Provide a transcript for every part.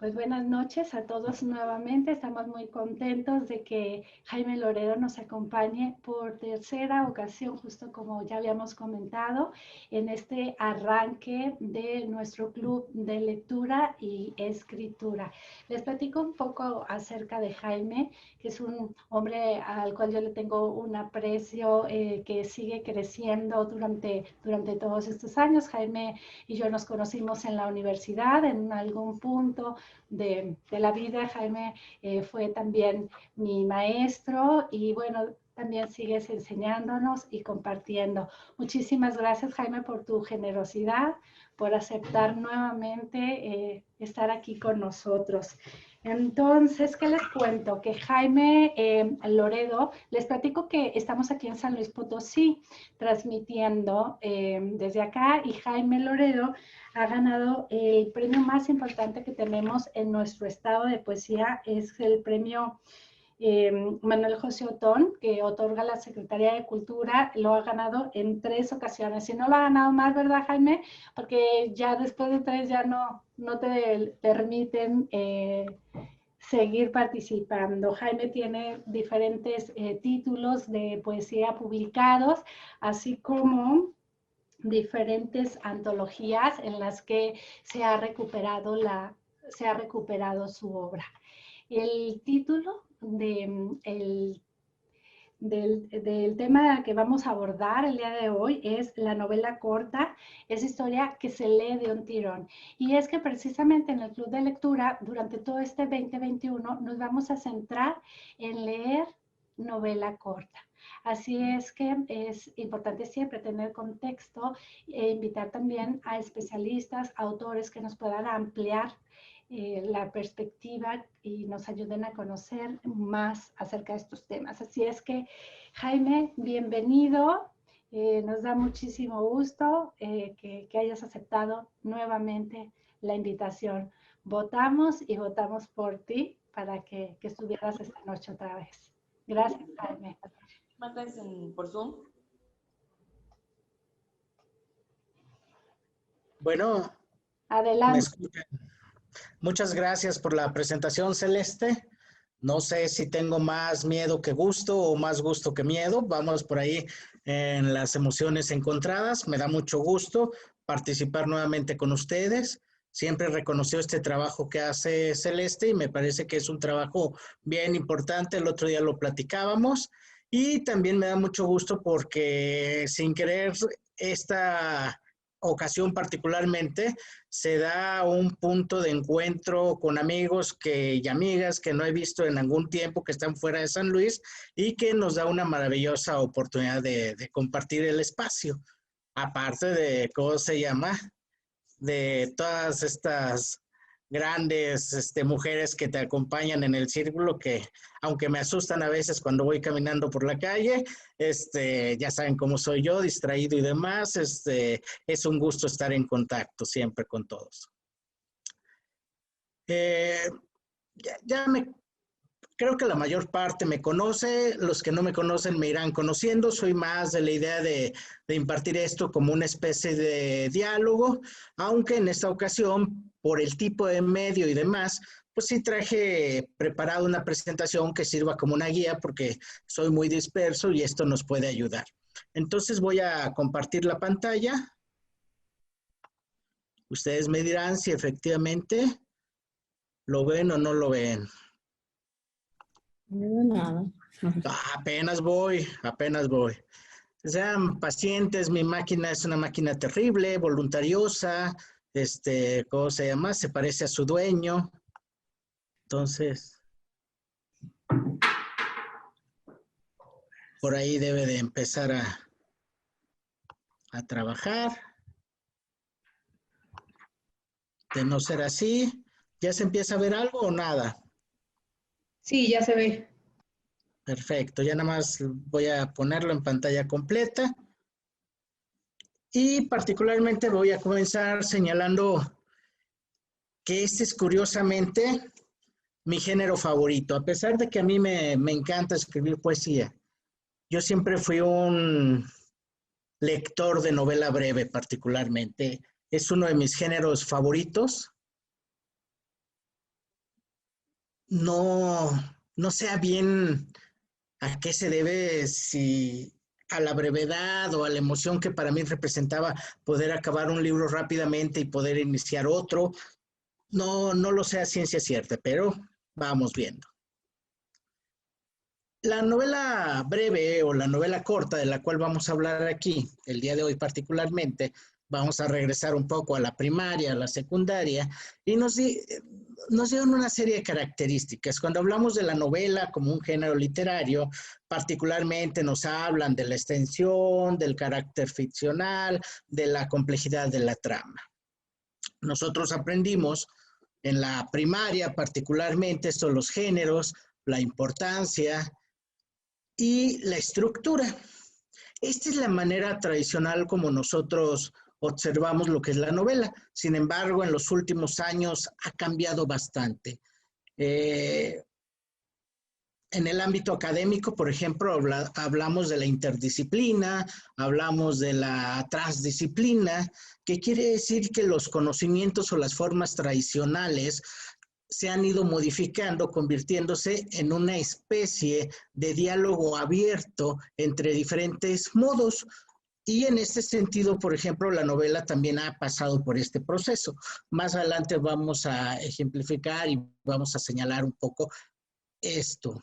Pues buenas noches a todos nuevamente. Estamos muy contentos de que Jaime Loredo nos acompañe por tercera ocasión, justo como ya habíamos comentado, en este arranque de nuestro club de lectura y escritura. Les platico un poco acerca de Jaime, que es un hombre al cual yo le tengo un aprecio que sigue creciendo durante todos estos años. Jaime y yo nos conocimos en la universidad en algún punto de la vida. Jaime fue también mi maestro y bueno, también sigues enseñándonos y compartiendo. Muchísimas gracias, Jaime, por tu generosidad, por aceptar nuevamente estar aquí con nosotros. Entonces, ¿qué les cuento? Que Jaime Loredo, les platico que estamos aquí en San Luis Potosí transmitiendo desde acá y Jaime Loredo ha ganado el premio más importante que tenemos en nuestro estado de poesía, es el premio Manuel José Otón, que otorga la Secretaría de Cultura. Lo ha ganado en 3 ocasiones. Si no lo ha ganado más, ¿verdad, Jaime? Porque ya después de 3 ya no te permiten seguir participando. Jaime tiene diferentes títulos de poesía publicados, así como diferentes antologías en las que se ha recuperado su obra. El título del tema que vamos a abordar el día de hoy es la novela corta, es historia que se lee de un tirón. Y es que precisamente en el Club de Lectura, durante todo este 2021, nos vamos a centrar en leer novela corta. Así es que es importante siempre tener contexto e invitar también a especialistas, autores que nos puedan ampliar la perspectiva y nos ayuden a conocer más acerca de estos temas. Así es que, Jaime, bienvenido. Nos da muchísimo gusto que hayas aceptado nuevamente la invitación. Votamos y votamos por ti para que estuvieras esta noche otra vez. Gracias, Jaime. ¿Mandas por Zoom? Bueno, adelante. ¿me escuchan? Muchas gracias por la presentación, Celeste. No sé si tengo más miedo que gusto o más gusto que miedo. Vamos por ahí en las emociones encontradas. Me da mucho gusto participar nuevamente con ustedes. Siempre reconoció este trabajo que hace Celeste y me parece que es un trabajo bien importante. El otro día lo platicábamos y también me da mucho gusto porque sin querer esta ocasión particularmente se da un punto de encuentro con amigos y amigas que no he visto en algún tiempo, que están fuera de San Luis y que nos da una maravillosa oportunidad de compartir el espacio. Aparte de, ¿cómo se llama? De todas estas grandes mujeres que te acompañan en el círculo, que aunque me asustan a veces cuando voy caminando por la calle, ya saben cómo soy yo, distraído y demás, es un gusto estar en contacto siempre con todos. Creo que la mayor parte me conoce, los que no me conocen me irán conociendo. Soy más de la idea de impartir esto como una especie de diálogo, aunque en esta ocasión, por el tipo de medio y demás, pues sí traje preparada una presentación que sirva como una guía porque soy muy disperso y esto nos puede ayudar. Entonces voy a compartir la pantalla. Ustedes me dirán si efectivamente lo ven o no lo ven. No, nada. Apenas voy. Sean pacientes, mi máquina es una máquina terrible, voluntariosa, ¿cómo se llama? Se parece a su dueño. Entonces, por ahí debe de empezar a trabajar. De no ser así, ¿ya se empieza a ver algo o nada? Sí, ya se ve. Perfecto, ya nada más voy a ponerlo en pantalla completa. Y particularmente voy a comenzar señalando que este es curiosamente mi género favorito. A pesar de que a mí me encanta escribir poesía, yo siempre fui un lector de novela breve particularmente. Es uno de mis géneros favoritos. no, no sea bien a qué se debe, si a la brevedad o a la emoción que para mí representaba poder acabar un libro rápidamente y poder iniciar otro. No, no lo sé a ciencia cierta, pero vamos viendo. La novela breve o la novela corta de la cual vamos a hablar aquí, el día de hoy particularmente, vamos a regresar un poco a la primaria, a la secundaria, y nos dieron una serie de características. Cuando hablamos de la novela como un género literario, particularmente nos hablan de la extensión, del carácter ficcional, de la complejidad de la trama. Nosotros aprendimos en la primaria particularmente estos los géneros, la importancia y la estructura. Esta es la manera tradicional como nosotros observamos lo que es la novela. Sin embargo, en los últimos años ha cambiado bastante. En el ámbito académico, por ejemplo, hablamos de la interdisciplina, hablamos de la transdisciplina, que quiere decir que los conocimientos o las formas tradicionales se han ido modificando, convirtiéndose en una especie de diálogo abierto entre diferentes modos. Y en este sentido, por ejemplo, la novela también ha pasado por este proceso. Más adelante vamos a ejemplificar y vamos a señalar un poco esto.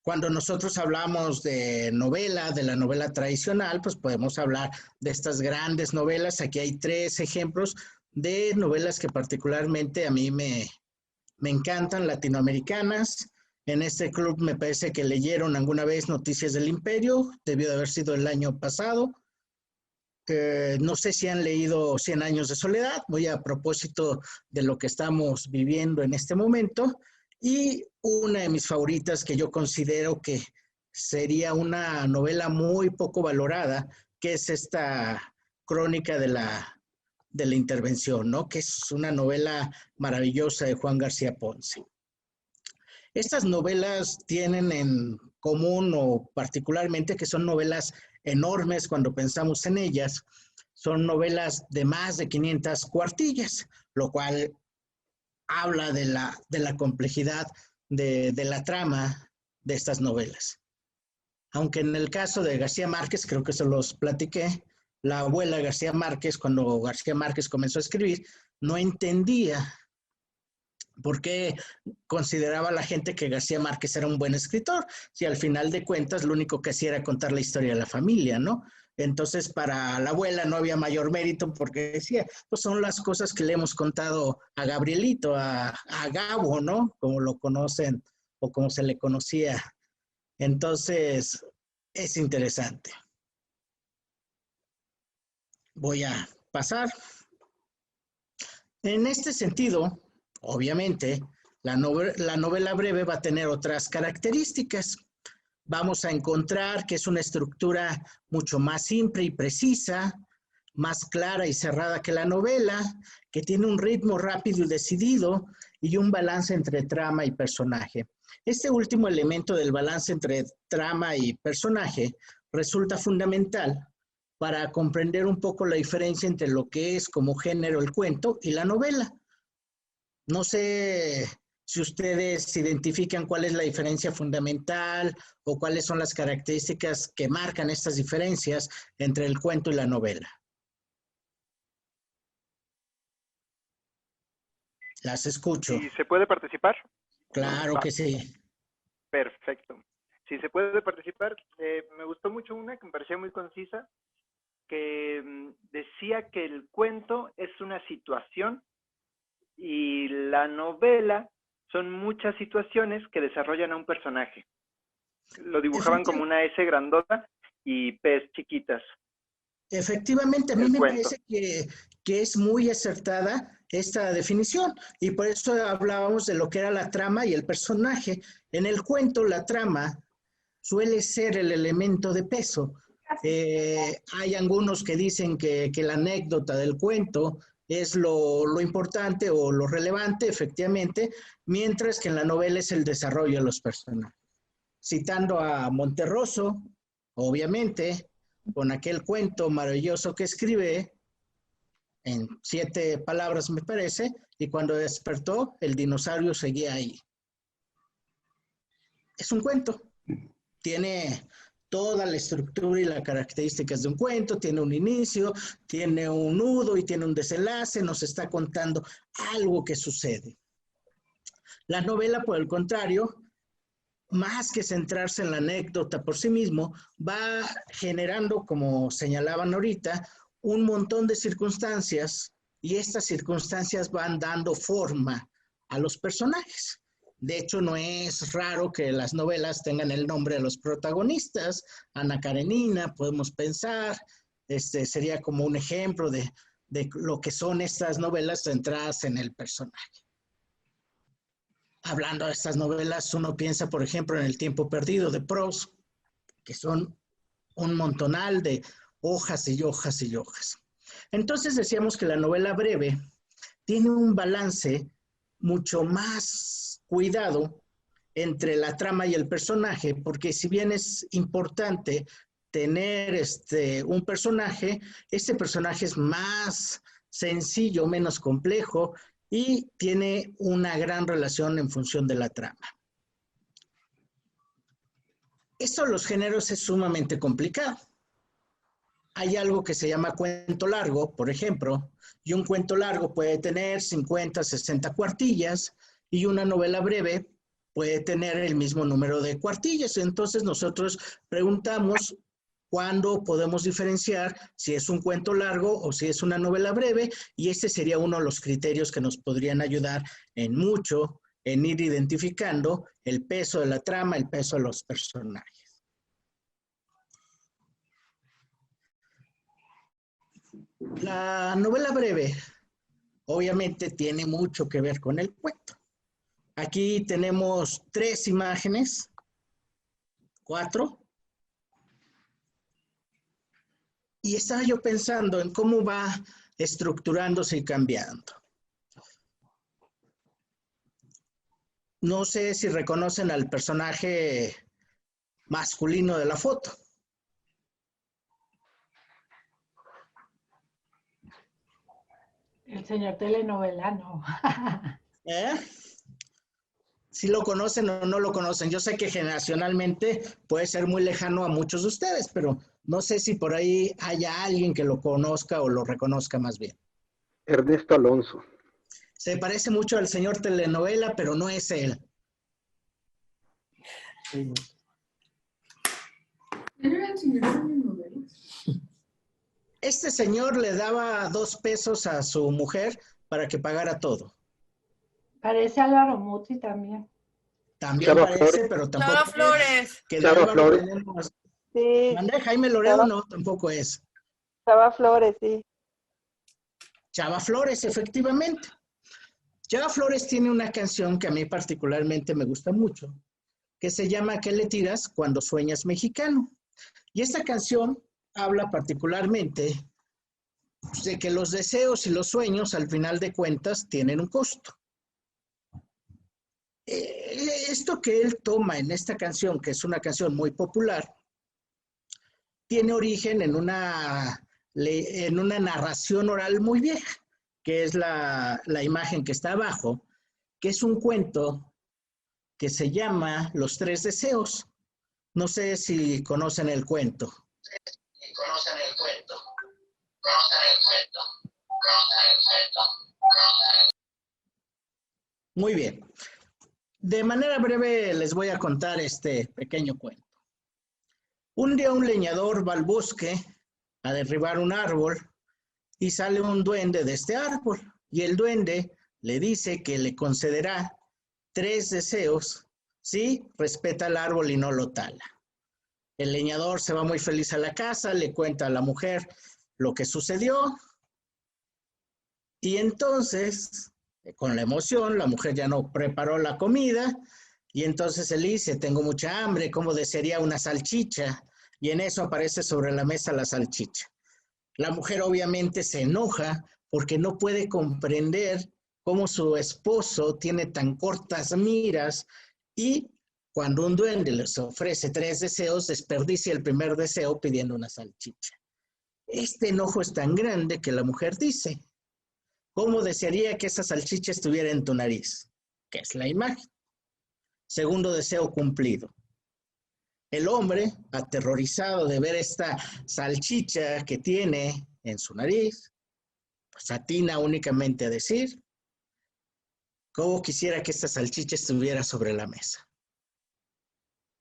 Cuando nosotros hablamos de novela, de la novela tradicional, pues podemos hablar de estas grandes novelas. Aquí hay 3 ejemplos de novelas que particularmente a mí me encantan, latinoamericanas. En este club me parece que leyeron alguna vez Noticias del Imperio, debió de haber sido el año pasado. No sé si han leído 100 años de soledad, muy a propósito de lo que estamos viviendo en este momento. Y una de mis favoritas que yo considero que sería una novela muy poco valorada, que es esta Crónica de la Intervención, ¿no? Que es una novela maravillosa de Juan García Ponce. Estas novelas tienen en común o particularmente que son novelas enormes cuando pensamos en ellas. Son novelas de más de 500 cuartillas, lo cual habla de la complejidad de la trama de estas novelas. Aunque en el caso de García Márquez, creo que se los platiqué, la abuela García Márquez, cuando García Márquez comenzó a escribir, no entendía por qué consideraba la gente que García Márquez era un buen escritor, si al final de cuentas lo único que hacía era contar la historia de la familia, ¿no? Entonces, para la abuela no había mayor mérito porque decía, pues son las cosas que le hemos contado a Gabrielito, a Gabo, ¿no? Como lo conocen o como se le conocía. Entonces, es interesante. Voy a pasar. En este sentido, obviamente, la novela breve va a tener otras características. Vamos a encontrar que es una estructura mucho más simple y precisa, más clara y cerrada que la novela, que tiene un ritmo rápido y decidido y un balance entre trama y personaje. Este último elemento del balance entre trama y personaje resulta fundamental para comprender un poco la diferencia entre lo que es como género el cuento y la novela. No sé si ustedes identifican cuál es la diferencia fundamental o cuáles son las características que marcan estas diferencias entre el cuento y la novela. Las escucho. ¿Y se puede participar? Claro que sí. Perfecto. Si se puede participar, me gustó mucho una que me parecía muy concisa, que decía que el cuento es una situación y la novela son muchas situaciones que desarrollan a un personaje. Lo dibujaban como una S grandota y P's chiquitas. Efectivamente, a mí me parece que es muy acertada esta definición y por eso hablábamos de lo que era la trama y el personaje. En el cuento, la trama suele ser el elemento de peso. Hay algunos que dicen que la anécdota del cuento es lo importante o lo relevante, efectivamente, mientras que en la novela es el desarrollo de los personajes. Citando a Monterroso, obviamente, con aquel cuento maravilloso que escribe, en 7 palabras me parece, y cuando despertó, el dinosaurio seguía ahí. Es un cuento. Tiene toda la estructura y las características de un cuento, tiene un inicio, tiene un nudo y tiene un desenlace, nos está contando algo que sucede. La novela, por el contrario, más que centrarse en la anécdota por sí mismo, va generando, como señalaban ahorita, un montón de circunstancias, y estas circunstancias van dando forma a los personajes. De hecho, no es raro que las novelas tengan el nombre de los protagonistas. Ana Karenina, podemos pensar, sería como un ejemplo de lo que son estas novelas centradas en el personaje. Hablando de estas novelas, uno piensa, por ejemplo, en El tiempo perdido de Proust, que son un montonal de hojas y hojas y hojas. Entonces decíamos que la novela breve tiene un balance mucho más cuidado entre la trama y el personaje, porque si bien es importante tener un personaje, este personaje es más sencillo, menos complejo, y tiene una gran relación en función de la trama. Esto de los géneros es sumamente complicado. Hay algo que se llama cuento largo, por ejemplo, y un cuento largo puede tener 50, 60 cuartillas, y una novela breve puede tener el mismo número de cuartillas. Entonces nosotros preguntamos cuándo podemos diferenciar si es un cuento largo o si es una novela breve, y ese sería uno de los criterios que nos podrían ayudar en mucho en ir identificando el peso de la trama, el peso de los personajes. La novela breve obviamente tiene mucho que ver con el cuento. Aquí tenemos 3 imágenes, 4. Y estaba yo pensando en cómo va estructurándose y cambiando. No sé si reconocen al personaje masculino de la foto. El señor telenovelano. ¿Eh? Si lo conocen o no lo conocen. Yo sé que generacionalmente puede ser muy lejano a muchos de ustedes, pero no sé si por ahí haya alguien que lo conozca o lo reconozca más bien. Ernesto Alonso. Se parece mucho al señor telenovela, pero no es él. Este señor le daba 2 pesos a su mujer para que pagara todo. Parece Álvaro Muti también. También Chava parece, Flores. pero tampoco Chava Flores. Que Chava Álvaro Flores. tenemos. Sí, André Jaime Loredo no, tampoco es. Chava Flores, sí. Chava Flores, efectivamente. Chava Flores tiene una canción que a mí particularmente me gusta mucho, que se llama ¿Qué le tiras cuando sueñas mexicano? Y esta canción habla particularmente de que los deseos y los sueños, al final de cuentas, tienen un costo. Esto que él toma en esta canción, que es una canción muy popular, tiene origen en una narración oral muy vieja, que es la imagen que está abajo, que es un cuento que se llama Los 3 deseos. No sé si conocen el cuento. Muy bien. De manera breve les voy a contar este pequeño cuento. Un día un leñador va al bosque a derribar un árbol y sale un duende de este árbol. Y el duende le dice que le concederá 3 deseos si respeta el árbol y no lo tala. El leñador se va muy feliz a la casa, le cuenta a la mujer lo que sucedió. Y entonces, con la emoción, la mujer ya no preparó la comida. Y entonces él dice, tengo mucha hambre, ¿cómo desearía una salchicha? Y en eso aparece sobre la mesa la salchicha. La mujer obviamente se enoja porque no puede comprender cómo su esposo tiene tan cortas miras, y cuando un duende les ofrece 3 deseos, desperdicia el primer deseo pidiendo una salchicha. Este enojo es tan grande que la mujer dice, ¿Cómo desearía que esa salchicha estuviera en tu nariz? Que es la imagen. Segundo deseo cumplido. El hombre, aterrorizado de ver esta salchicha que tiene en su nariz, pues atina únicamente a decir, ¿cómo quisiera que esta salchicha estuviera sobre la mesa?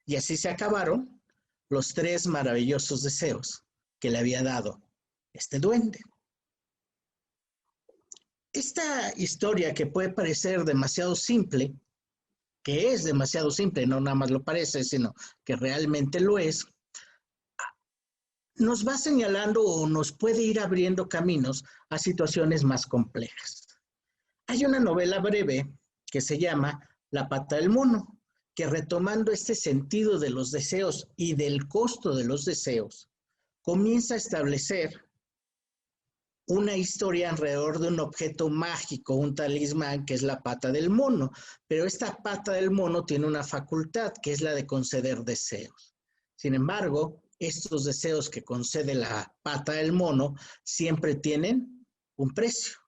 Y así se acabaron los 3 maravillosos deseos que le había dado este duende. Esta historia que puede parecer demasiado simple, que es demasiado simple, no nada más lo parece, sino que realmente lo es, nos va señalando o nos puede ir abriendo caminos a situaciones más complejas. Hay una novela breve que se llama La pata del mono, que retomando este sentido de los deseos y del costo de los deseos, comienza a establecer una historia alrededor de un objeto mágico, un talismán que es la pata del mono, pero esta pata del mono tiene una facultad que es la de conceder deseos. Sin embargo, estos deseos que concede la pata del mono siempre tienen un precio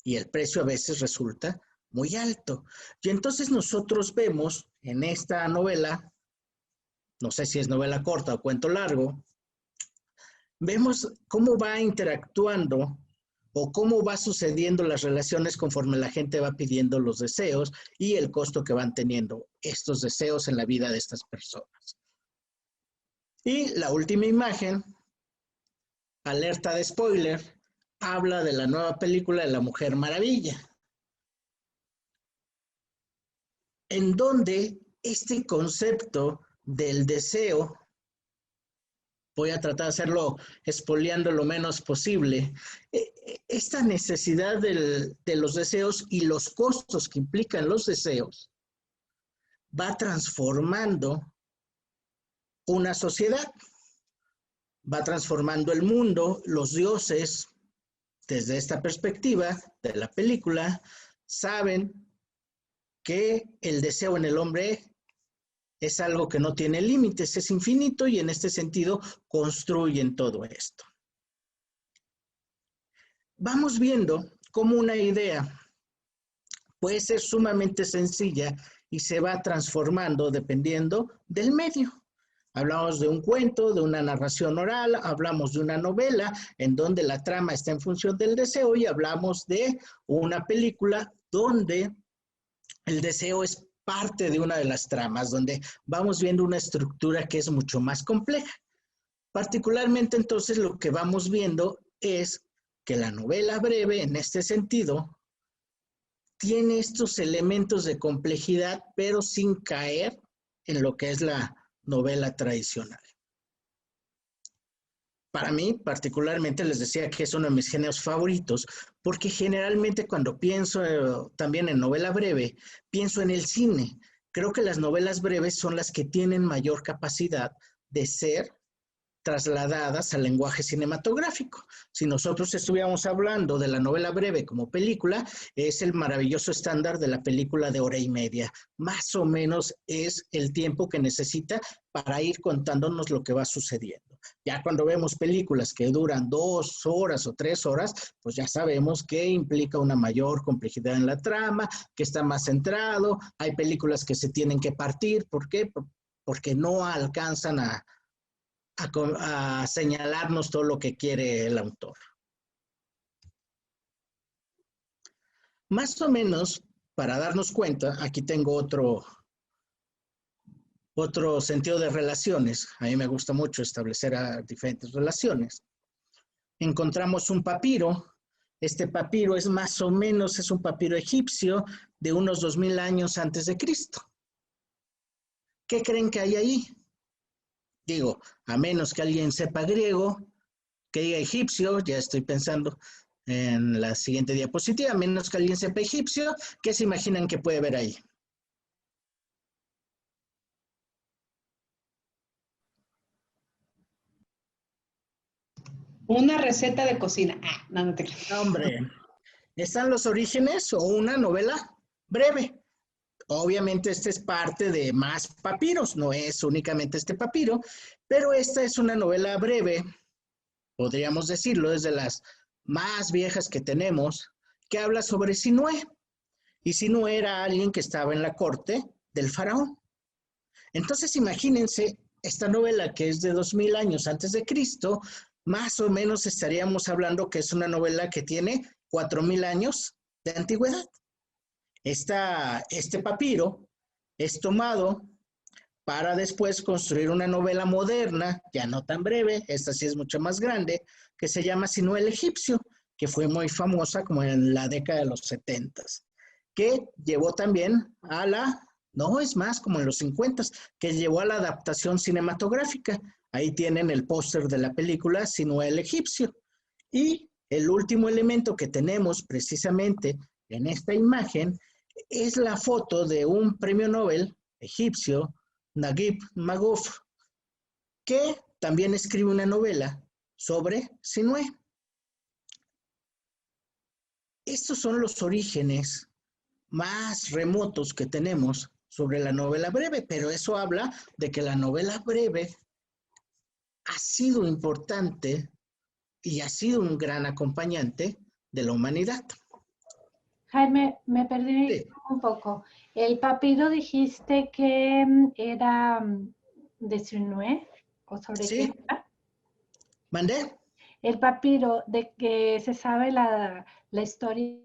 y el precio a veces resulta muy alto. Y entonces nosotros vemos en esta novela, no sé si es novela corta o cuento largo, vemos cómo va interactuando o cómo va sucediendo las relaciones conforme la gente va pidiendo los deseos y el costo que van teniendo estos deseos en la vida de estas personas. Y la última imagen, alerta de spoiler, habla de la nueva película de La Mujer Maravilla, en donde este concepto del deseo, voy a tratar de hacerlo espoleando lo menos posible, esta necesidad de los deseos y los costos que implican los deseos va transformando una sociedad, va transformando el mundo. Los dioses, desde esta perspectiva de la película, saben que el deseo en el hombre es algo que no tiene límites, es infinito, y en este sentido construyen todo esto. Vamos viendo cómo una idea puede ser sumamente sencilla y se va transformando dependiendo del medio. Hablamos de un cuento, de una narración oral, hablamos de una novela en donde la trama está en función del deseo, y hablamos de una película donde el deseo es parte de una de las tramas, donde vamos viendo una estructura que es mucho más compleja. Particularmente entonces lo que vamos viendo es que la novela breve en este sentido tiene estos elementos de complejidad, pero sin caer en lo que es la novela tradicional. Para mí, particularmente, les decía que es uno de mis géneros favoritos, porque generalmente cuando pienso también en novela breve, pienso en el cine. Creo que las novelas breves son las que tienen mayor capacidad de ser trasladadas al lenguaje cinematográfico. Si nosotros estuviéramos hablando de la novela breve como película, es el maravilloso estándar de la película de 1:30. Más o menos es el tiempo que necesita para ir contándonos lo que va sucediendo. Ya cuando vemos películas que duran 2 horas o 3 horas, pues ya sabemos que implica una mayor complejidad en la trama, que está más centrado. Hay películas que se tienen que partir. ¿Por qué? Porque no alcanzan a señalarnos todo lo que quiere el autor. Más o menos, para darnos cuenta, aquí tengo otro sentido de relaciones. A mí me gusta mucho establecer diferentes relaciones. Encontramos un papiro. Este papiro es más o menos, es un papiro egipcio de unos 2000 años antes de Cristo. ¿Qué creen que hay ahí? Digo, a menos que alguien sepa griego, que diga egipcio, ya estoy pensando en la siguiente diapositiva, a menos que alguien sepa egipcio, ¿qué se imaginan que puede ver ahí? Una receta de cocina. No te creo. No, hombre, están los orígenes o una novela breve. Obviamente este es parte de más papiros, no es únicamente este papiro, pero esta es una novela breve, podríamos decirlo, es de las más viejas que tenemos, que habla sobre Sinué. Y Sinué era alguien que estaba en la corte del faraón. Entonces, imagínense, esta novela que es de 2000 años antes de Cristo, más o menos estaríamos hablando que es una novela que tiene 4000 años de antigüedad. Este papiro es tomado para después construir una novela moderna, ya no tan breve, esta sí es mucho más grande, que se llama Sinué el Egipcio, que fue muy famosa como en la década de los 70, que llevó también a no es más, como en los 50, que llevó a la adaptación cinematográfica. Ahí tienen el póster de la película Sinué el Egipcio. Y el último elemento que tenemos precisamente en esta imagen es la foto de un premio Nobel egipcio, Naguib Mahfouz, que también escribe una novela sobre Sinué. Estos son los orígenes más remotos que tenemos sobre la novela breve, pero eso habla de que la novela breve ha sido importante y ha sido un gran acompañante de la humanidad. Jaime, me perdí Sí. un poco. El papiro dijiste que era de Sinué, ¿o sobre Sí. qué era? ¿Mandé? El papiro de que se sabe la historia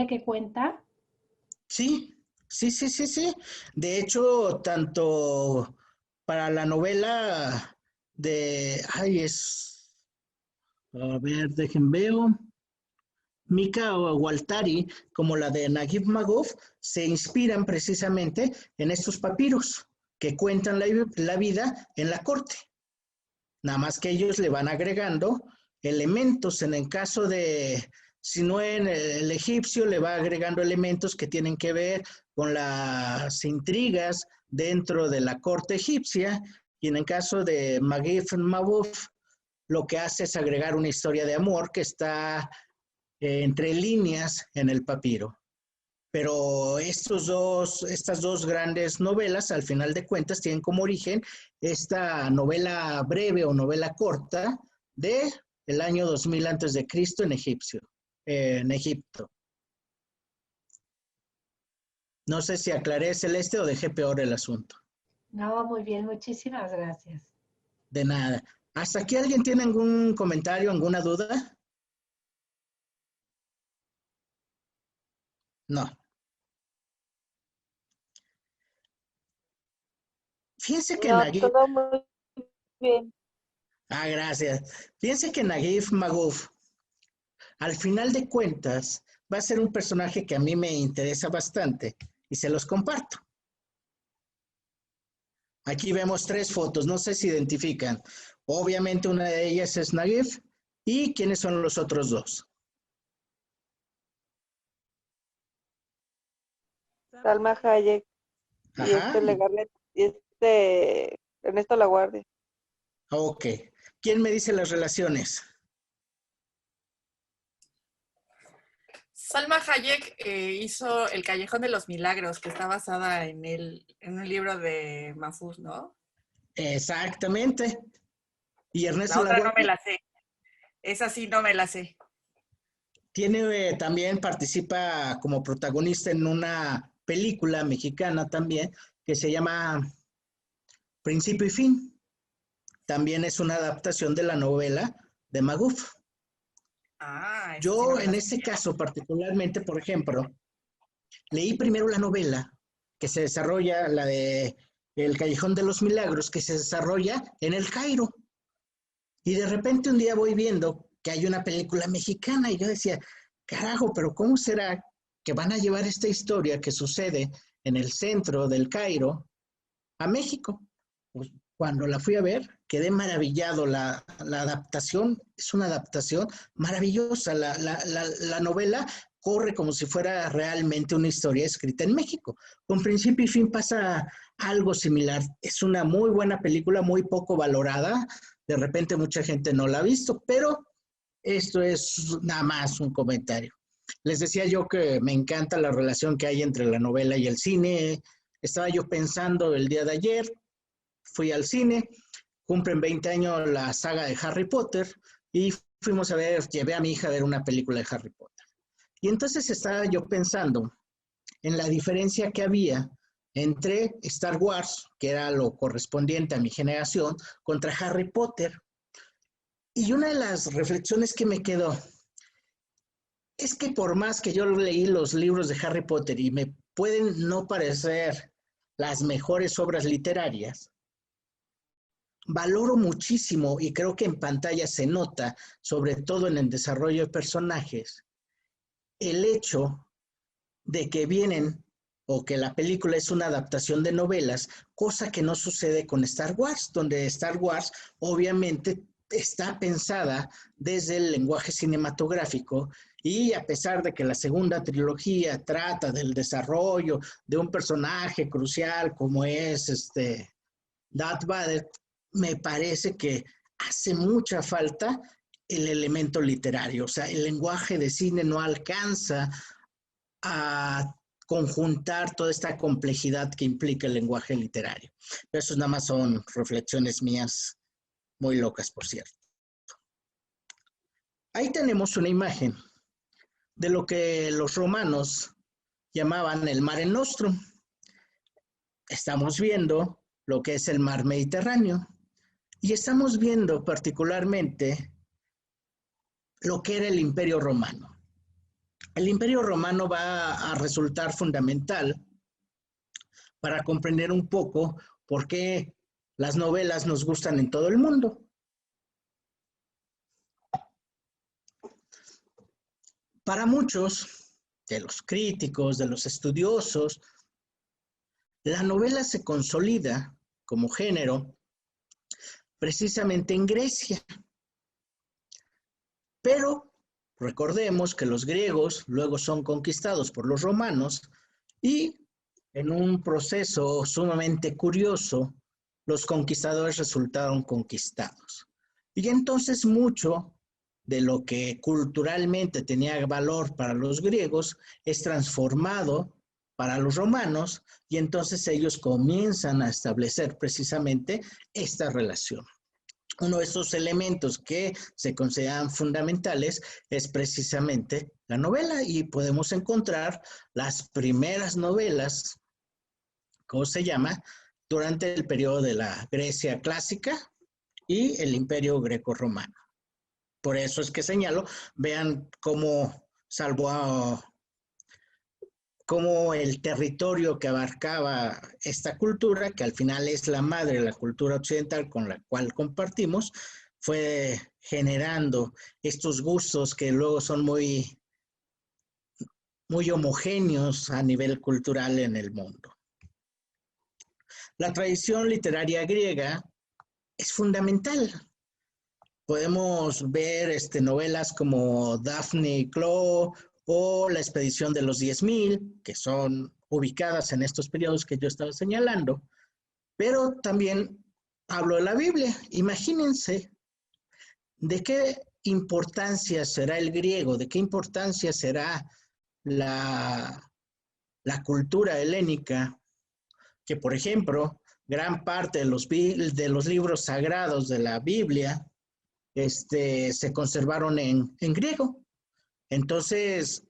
que cuenta. Sí. De hecho, tanto para la novela de, a ver, veo, Mika Waltari, como la de Naguib Mahfouz, se inspiran precisamente en estos papiros que cuentan la vida en la corte. Nada más que ellos le van agregando elementos. En el caso de Sinué, el egipcio, le va agregando elementos que tienen que ver con las intrigas dentro de la corte egipcia, y en el caso de Naguib Mahfouz, lo que hace es agregar una historia de amor que está entre líneas en el papiro. Pero estas dos grandes novelas, al final de cuentas, tienen como origen esta novela breve o novela corta de el año 2000 antes de Cristo en Egipto. No sé si aclaré, Celeste, o dejé peor el asunto. No, muy bien, muchísimas gracias. De nada. ¿Hasta aquí alguien tiene algún comentario, alguna duda? No. Fíjense que No, Naguib... todo muy bien. Gracias. Fíjense que Naguib Mahfouz, al final de cuentas, va a ser un personaje que a mí me interesa bastante y se los comparto. Aquí vemos 3 fotos, no sé si identifican. Obviamente una de ellas es Naguib. ¿Y quiénes son los otros 2? Salma Hayek y Ajá. Legarreta y Ernesto Laguardia. Ok. ¿Quién me dice las relaciones? Salma Hayek hizo El Callejón de los Milagros, que está basada en un libro de Mahfouz, ¿no? Exactamente. ¿Y La Ernesto otra no me Laguardia? la sé. Esa sí no me la sé. También participa como protagonista en una película mexicana también que se llama Principio y Fin. También es una adaptación de la novela de Mahfouz. Esa sí Yo no me en la sé. este caso particularmente, por ejemplo, leí primero la novela que se desarrolla, la de El Callejón de los Milagros, que se desarrolla en el Cairo. Y de repente un día voy viendo que hay una película mexicana y yo decía, carajo, pero ¿cómo será que van a llevar esta historia que sucede en el centro del Cairo a México? Pues cuando la fui a ver, quedé maravillado. La adaptación es una adaptación maravillosa. La novela corre como si fuera realmente una historia escrita en México. Con principio y fin pasa algo similar. Es una muy buena película, muy poco valorada. De repente mucha gente no la ha visto, pero esto es nada más un comentario. Les decía yo que me encanta la relación que hay entre la novela y el cine. Estaba yo pensando el día de ayer, fui al cine, cumplen 20 años la saga de Harry Potter y fuimos a ver, llevé a mi hija a ver una película de Harry Potter. Y entonces estaba yo pensando en la diferencia que había entre Star Wars, que era lo correspondiente a mi generación, contra Harry Potter. Y una de las reflexiones que me quedó es que por más que yo leí los libros de Harry Potter y me pueden no parecer las mejores obras literarias, valoro muchísimo, y creo que en pantalla se nota, sobre todo en el desarrollo de personajes, el hecho de que vienen o que la película es una adaptación de novelas, cosa que no sucede con Star Wars, donde Star Wars obviamente está pensada desde el lenguaje cinematográfico, y a pesar de que la segunda trilogía trata del desarrollo de un personaje crucial como es Darth Vader, me parece que hace mucha falta el elemento literario. O sea, el lenguaje de cine no alcanza a conjuntar toda esta complejidad que implica el lenguaje literario. Pero eso nada más son reflexiones mías, muy locas, por cierto. Ahí tenemos una imagen de lo que los romanos llamaban el Mare Nostrum. Estamos viendo lo que es el mar Mediterráneo y estamos viendo particularmente lo que era el Imperio Romano. El Imperio Romano va a resultar fundamental para comprender un poco por qué las novelas nos gustan en todo el mundo. Para muchos de los críticos, de los estudiosos, la novela se consolida como género precisamente en Grecia. Pero recordemos que los griegos luego son conquistados por los romanos y en un proceso sumamente curioso, los conquistadores resultaron conquistados. Y entonces mucho de lo que culturalmente tenía valor para los griegos es transformado para los romanos, y entonces ellos comienzan a establecer precisamente esta relación. Uno de esos elementos que se consideran fundamentales es precisamente la novela, y podemos encontrar las primeras novelas, ¿cómo se llama?, durante el periodo de la Grecia clásica y el Imperio Greco-Romano. Por eso es que señalo, vean cómo cómo el territorio que abarcaba esta cultura, que al final es la madre de la cultura occidental con la cual compartimos, fue generando estos gustos que luego son muy, muy homogéneos a nivel cultural en el mundo. La tradición literaria griega es fundamental. Podemos ver novelas como Daphne y Chloe o La expedición de los 10.000, que son ubicadas en estos periodos que yo estaba señalando, pero también hablo de la Biblia. Imagínense de qué importancia será el griego, de qué importancia será la cultura helénica, que por ejemplo, gran parte de los libros sagrados de la Biblia se conservaron en griego. Entonces,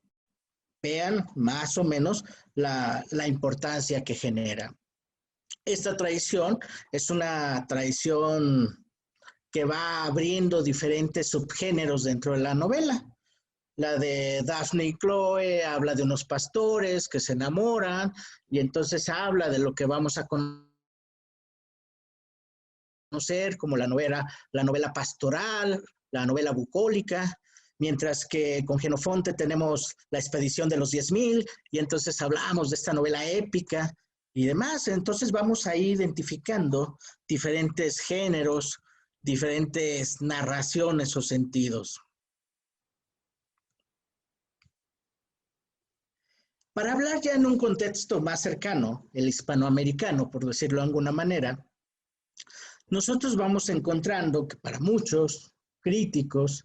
vean más o menos la importancia que genera. Esta tradición es una tradición que va abriendo diferentes subgéneros dentro de la novela. La de Daphne y Chloe habla de unos pastores que se enamoran, y entonces habla de lo que vamos a conocer como la novela pastoral, la novela bucólica, mientras que con Jenofonte tenemos La expedición de los 10.000, y entonces hablamos de esta novela épica y demás. Entonces vamos a ir identificando diferentes géneros, diferentes narraciones o sentidos. Para hablar ya en un contexto más cercano, el hispanoamericano, por decirlo de alguna manera, nosotros vamos encontrando que para muchos críticos,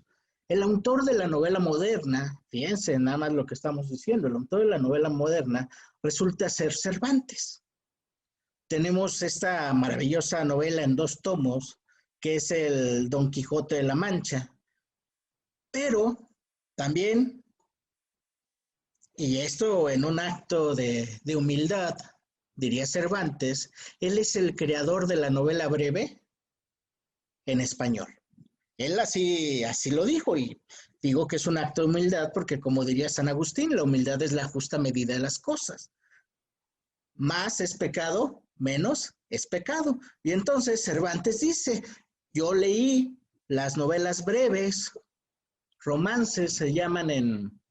el autor de la novela moderna, fíjense nada más lo que estamos diciendo, el autor de la novela moderna resulta ser Cervantes. Tenemos esta maravillosa novela en 2 tomos, que es el Don Quijote de la Mancha, pero también Y esto en un acto de humildad, diría Cervantes, él es el creador de la novela breve en español. Él así lo dijo, y digo que es un acto de humildad porque, como diría San Agustín, la humildad es la justa medida de las cosas. Más es pecado, menos es pecado. Y entonces Cervantes dice, yo leí las novelas breves, romances se llaman en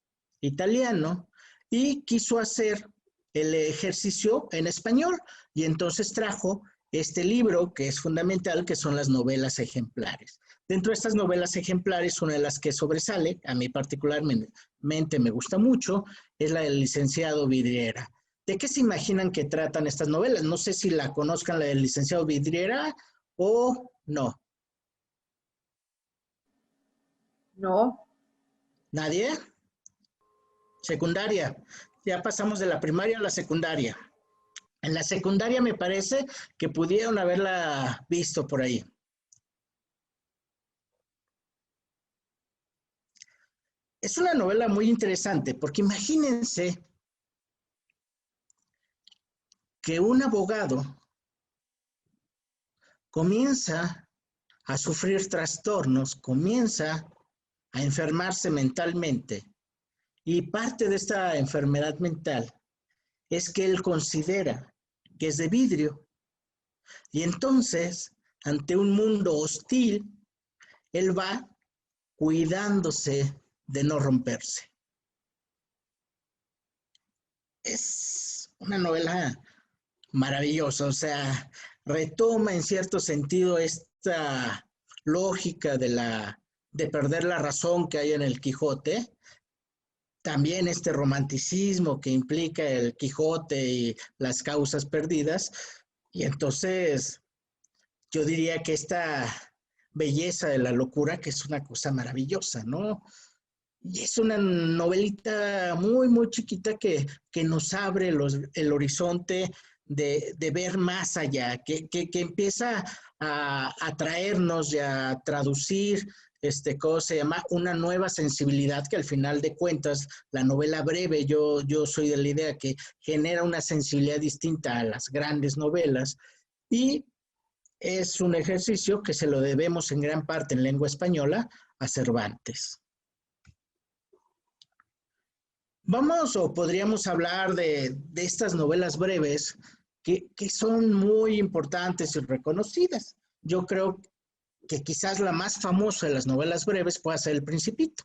italiano, y quiso hacer el ejercicio en español, y entonces trajo este libro que es fundamental, que son las novelas ejemplares. Dentro de estas novelas ejemplares, una de las que sobresale, a mí particularmente me gusta mucho, es la del licenciado Vidriera. ¿De qué se imaginan que tratan estas novelas? No sé si la conozcan, la del licenciado Vidriera, o no. No. ¿Nadie? Secundaria. Ya pasamos de la primaria a la secundaria. En la secundaria me parece que pudieron haberla visto por ahí. Es una novela muy interesante porque imagínense que un abogado comienza a sufrir trastornos, comienza a enfermarse mentalmente, y parte de esta enfermedad mental es que él considera que es de vidrio, y entonces, ante un mundo hostil, él va cuidándose de no romperse. Es una novela maravillosa, o sea, retoma en cierto sentido esta lógica de perder la razón que hay en el Quijote, también este romanticismo que implica el Quijote y las causas perdidas, y entonces yo diría que esta belleza de la locura, que es una cosa maravillosa, ¿no? Y es una novelita muy, muy chiquita que nos abre el horizonte de ver más allá, que empieza a traernos y a traducir, ¿cómo se llama? Una nueva sensibilidad que al final de cuentas, la novela breve, yo soy de la idea que genera una sensibilidad distinta a las grandes novelas, y es un ejercicio que se lo debemos en gran parte en lengua española a Cervantes. Vamos, o podríamos hablar de estas novelas breves que son muy importantes y reconocidas. Yo creo que quizás la más famosa de las novelas breves pueda ser El Principito.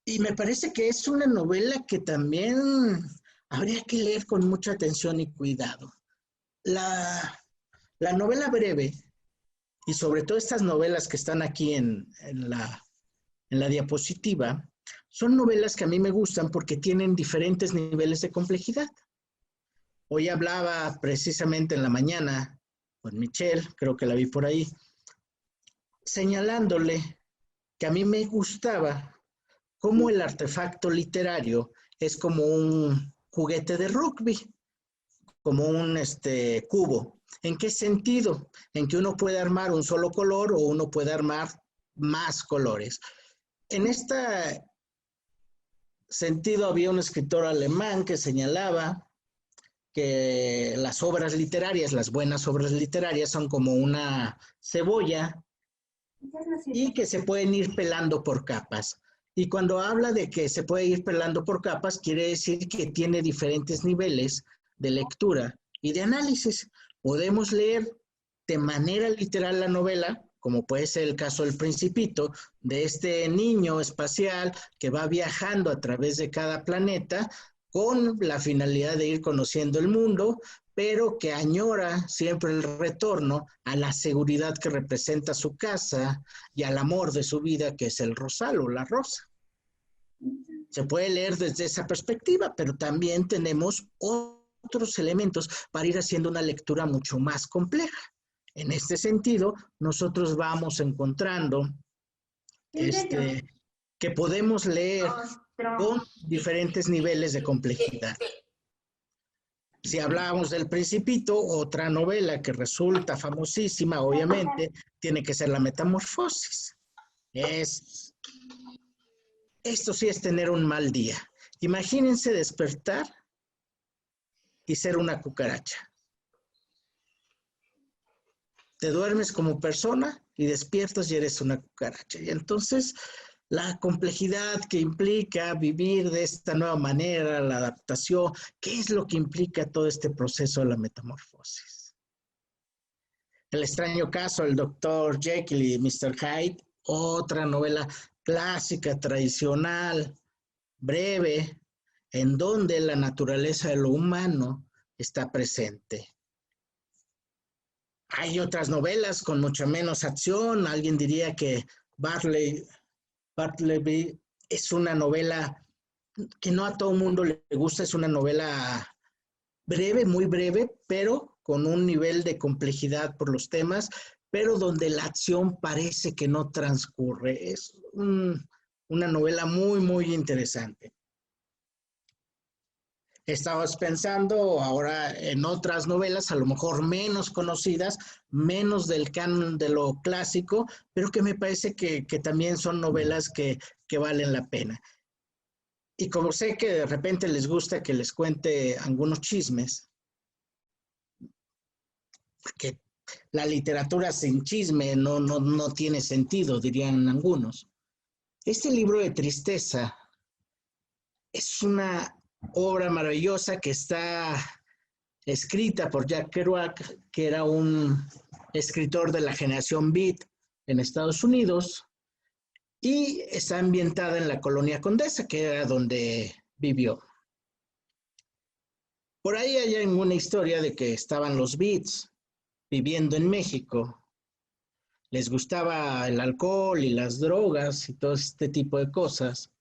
Y me parece que es una novela que también habría que leer con mucha atención y cuidado. La novela breve, y sobre todo estas novelas que están aquí en la diapositiva, son novelas que a mí me gustan porque tienen diferentes niveles de complejidad. Hoy hablaba precisamente en la mañana con Michelle, creo que la vi por ahí, señalándole que a mí me gustaba cómo el artefacto literario es como un juguete de rugby, como un cubo. ¿En qué sentido? En que uno puede armar un solo color o uno puede armar más colores. En este sentido había un escritor alemán que señalaba que las obras literarias, las buenas obras literarias, son como una cebolla y que se pueden ir pelando por capas. Y cuando habla de que se puede ir pelando por capas, quiere decir que tiene diferentes niveles de lectura y de análisis. Podemos leer de manera literal la novela, como puede ser el caso del Principito, de este niño espacial que va viajando a través de cada planeta con la finalidad de ir conociendo el mundo, pero que añora siempre el retorno a la seguridad que representa su casa y al amor de su vida, que es el rosal o la rosa. Se puede leer desde esa perspectiva, pero también tenemos otros elementos para ir haciendo una lectura mucho más compleja. En este sentido, nosotros vamos encontrando que podemos leer con diferentes niveles de complejidad. Si hablábamos del Principito, otra novela que resulta famosísima, obviamente, tiene que ser La Metamorfosis. Esto sí es tener un mal día. Imagínense despertar y ser una cucaracha. Te duermes como persona y despiertas y eres una cucaracha. Y entonces la complejidad que implica vivir de esta nueva manera, la adaptación, ¿qué es lo que implica todo este proceso de la metamorfosis? El extraño caso del Dr. Jekyll y Mr. Hyde, otra novela clásica, tradicional, breve, en donde la naturaleza de lo humano está presente. Hay otras novelas con mucha menos acción. Alguien diría que Bartleby es una novela que no a todo el mundo le gusta, es una novela breve, muy breve, pero con un nivel de complejidad por los temas, pero donde la acción parece que no transcurre. Es una novela muy, muy interesante. Estabas pensando ahora en otras novelas, a lo mejor menos conocidas, menos del canon de lo clásico, pero que me parece que también son novelas que valen la pena. Y como sé que de repente les gusta que les cuente algunos chismes, porque la literatura sin chisme no tiene sentido, dirían algunos. Este libro de tristeza es una obra maravillosa que está escrita por Jack Kerouac, que era un escritor de la generación Beat en Estados Unidos, y está ambientada en la colonia Condesa, que era donde vivió. Por ahí hay una historia de que estaban los Beats viviendo en México. Les gustaba el alcohol y las drogas y todo este tipo de cosas.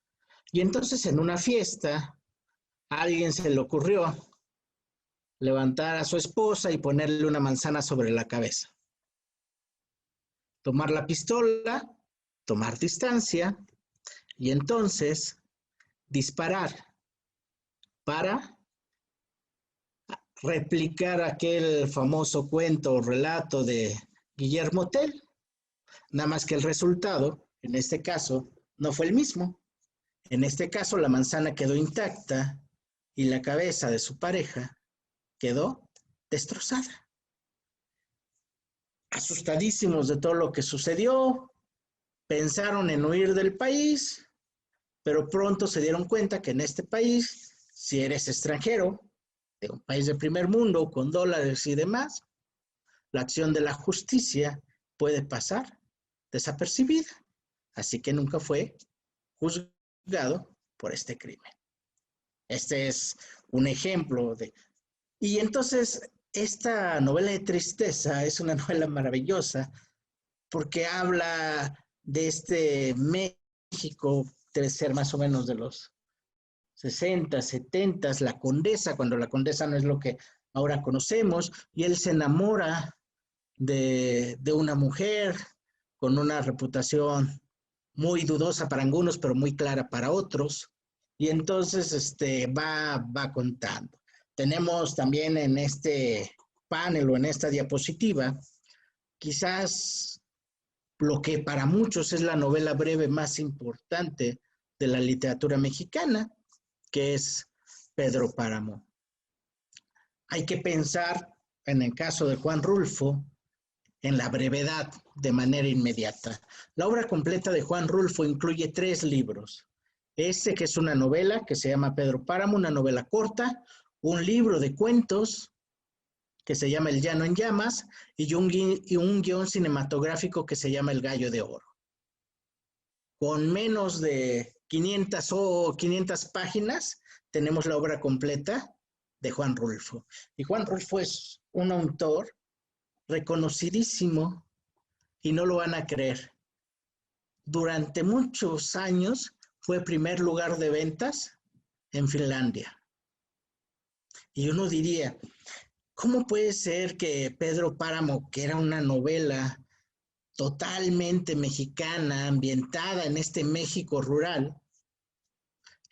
Y entonces en una fiesta a alguien se le ocurrió levantar a su esposa y ponerle una manzana sobre la cabeza. Tomar la pistola, tomar distancia y entonces disparar para replicar aquel famoso cuento o relato de Guillermo Tell. Nada más que el resultado, en este caso, no fue el mismo. En este caso, la manzana quedó intacta y la cabeza de su pareja quedó destrozada. Asustadísimos de todo lo que sucedió, pensaron en huir del país, pero pronto se dieron cuenta que en este país, si eres extranjero, de un país de primer mundo, con dólares y demás, la acción de la justicia puede pasar desapercibida. Así que nunca fue juzgado por este crimen. Este es un ejemplo de... Y entonces, esta novela de tristeza es una novela maravillosa porque habla de este México, debe ser más o menos de los 60, 70, la condesa, cuando la condesa no es lo que ahora conocemos, y él se enamora de una mujer con una reputación muy dudosa para algunos, pero muy clara para otros, y entonces va contando. Tenemos también en este panel o en esta diapositiva, quizás lo que para muchos es la novela breve más importante de la literatura mexicana, que es Pedro Páramo. Hay que pensar, en el caso de Juan Rulfo, en la brevedad de manera inmediata. La obra completa de Juan Rulfo incluye 3 libros. Este que es una novela que se llama Pedro Páramo, una novela corta, un libro de cuentos que se llama El Llano en Llamas y un guión cinematográfico que se llama El Gallo de Oro. Con menos de 500 páginas tenemos la obra completa de Juan Rulfo. Y Juan Rulfo es un autor reconocidísimo y no lo van a creer. Durante muchos años fue primer lugar de ventas en Finlandia. Y uno diría, ¿cómo puede ser que Pedro Páramo, que era una novela totalmente mexicana, ambientada en este México rural,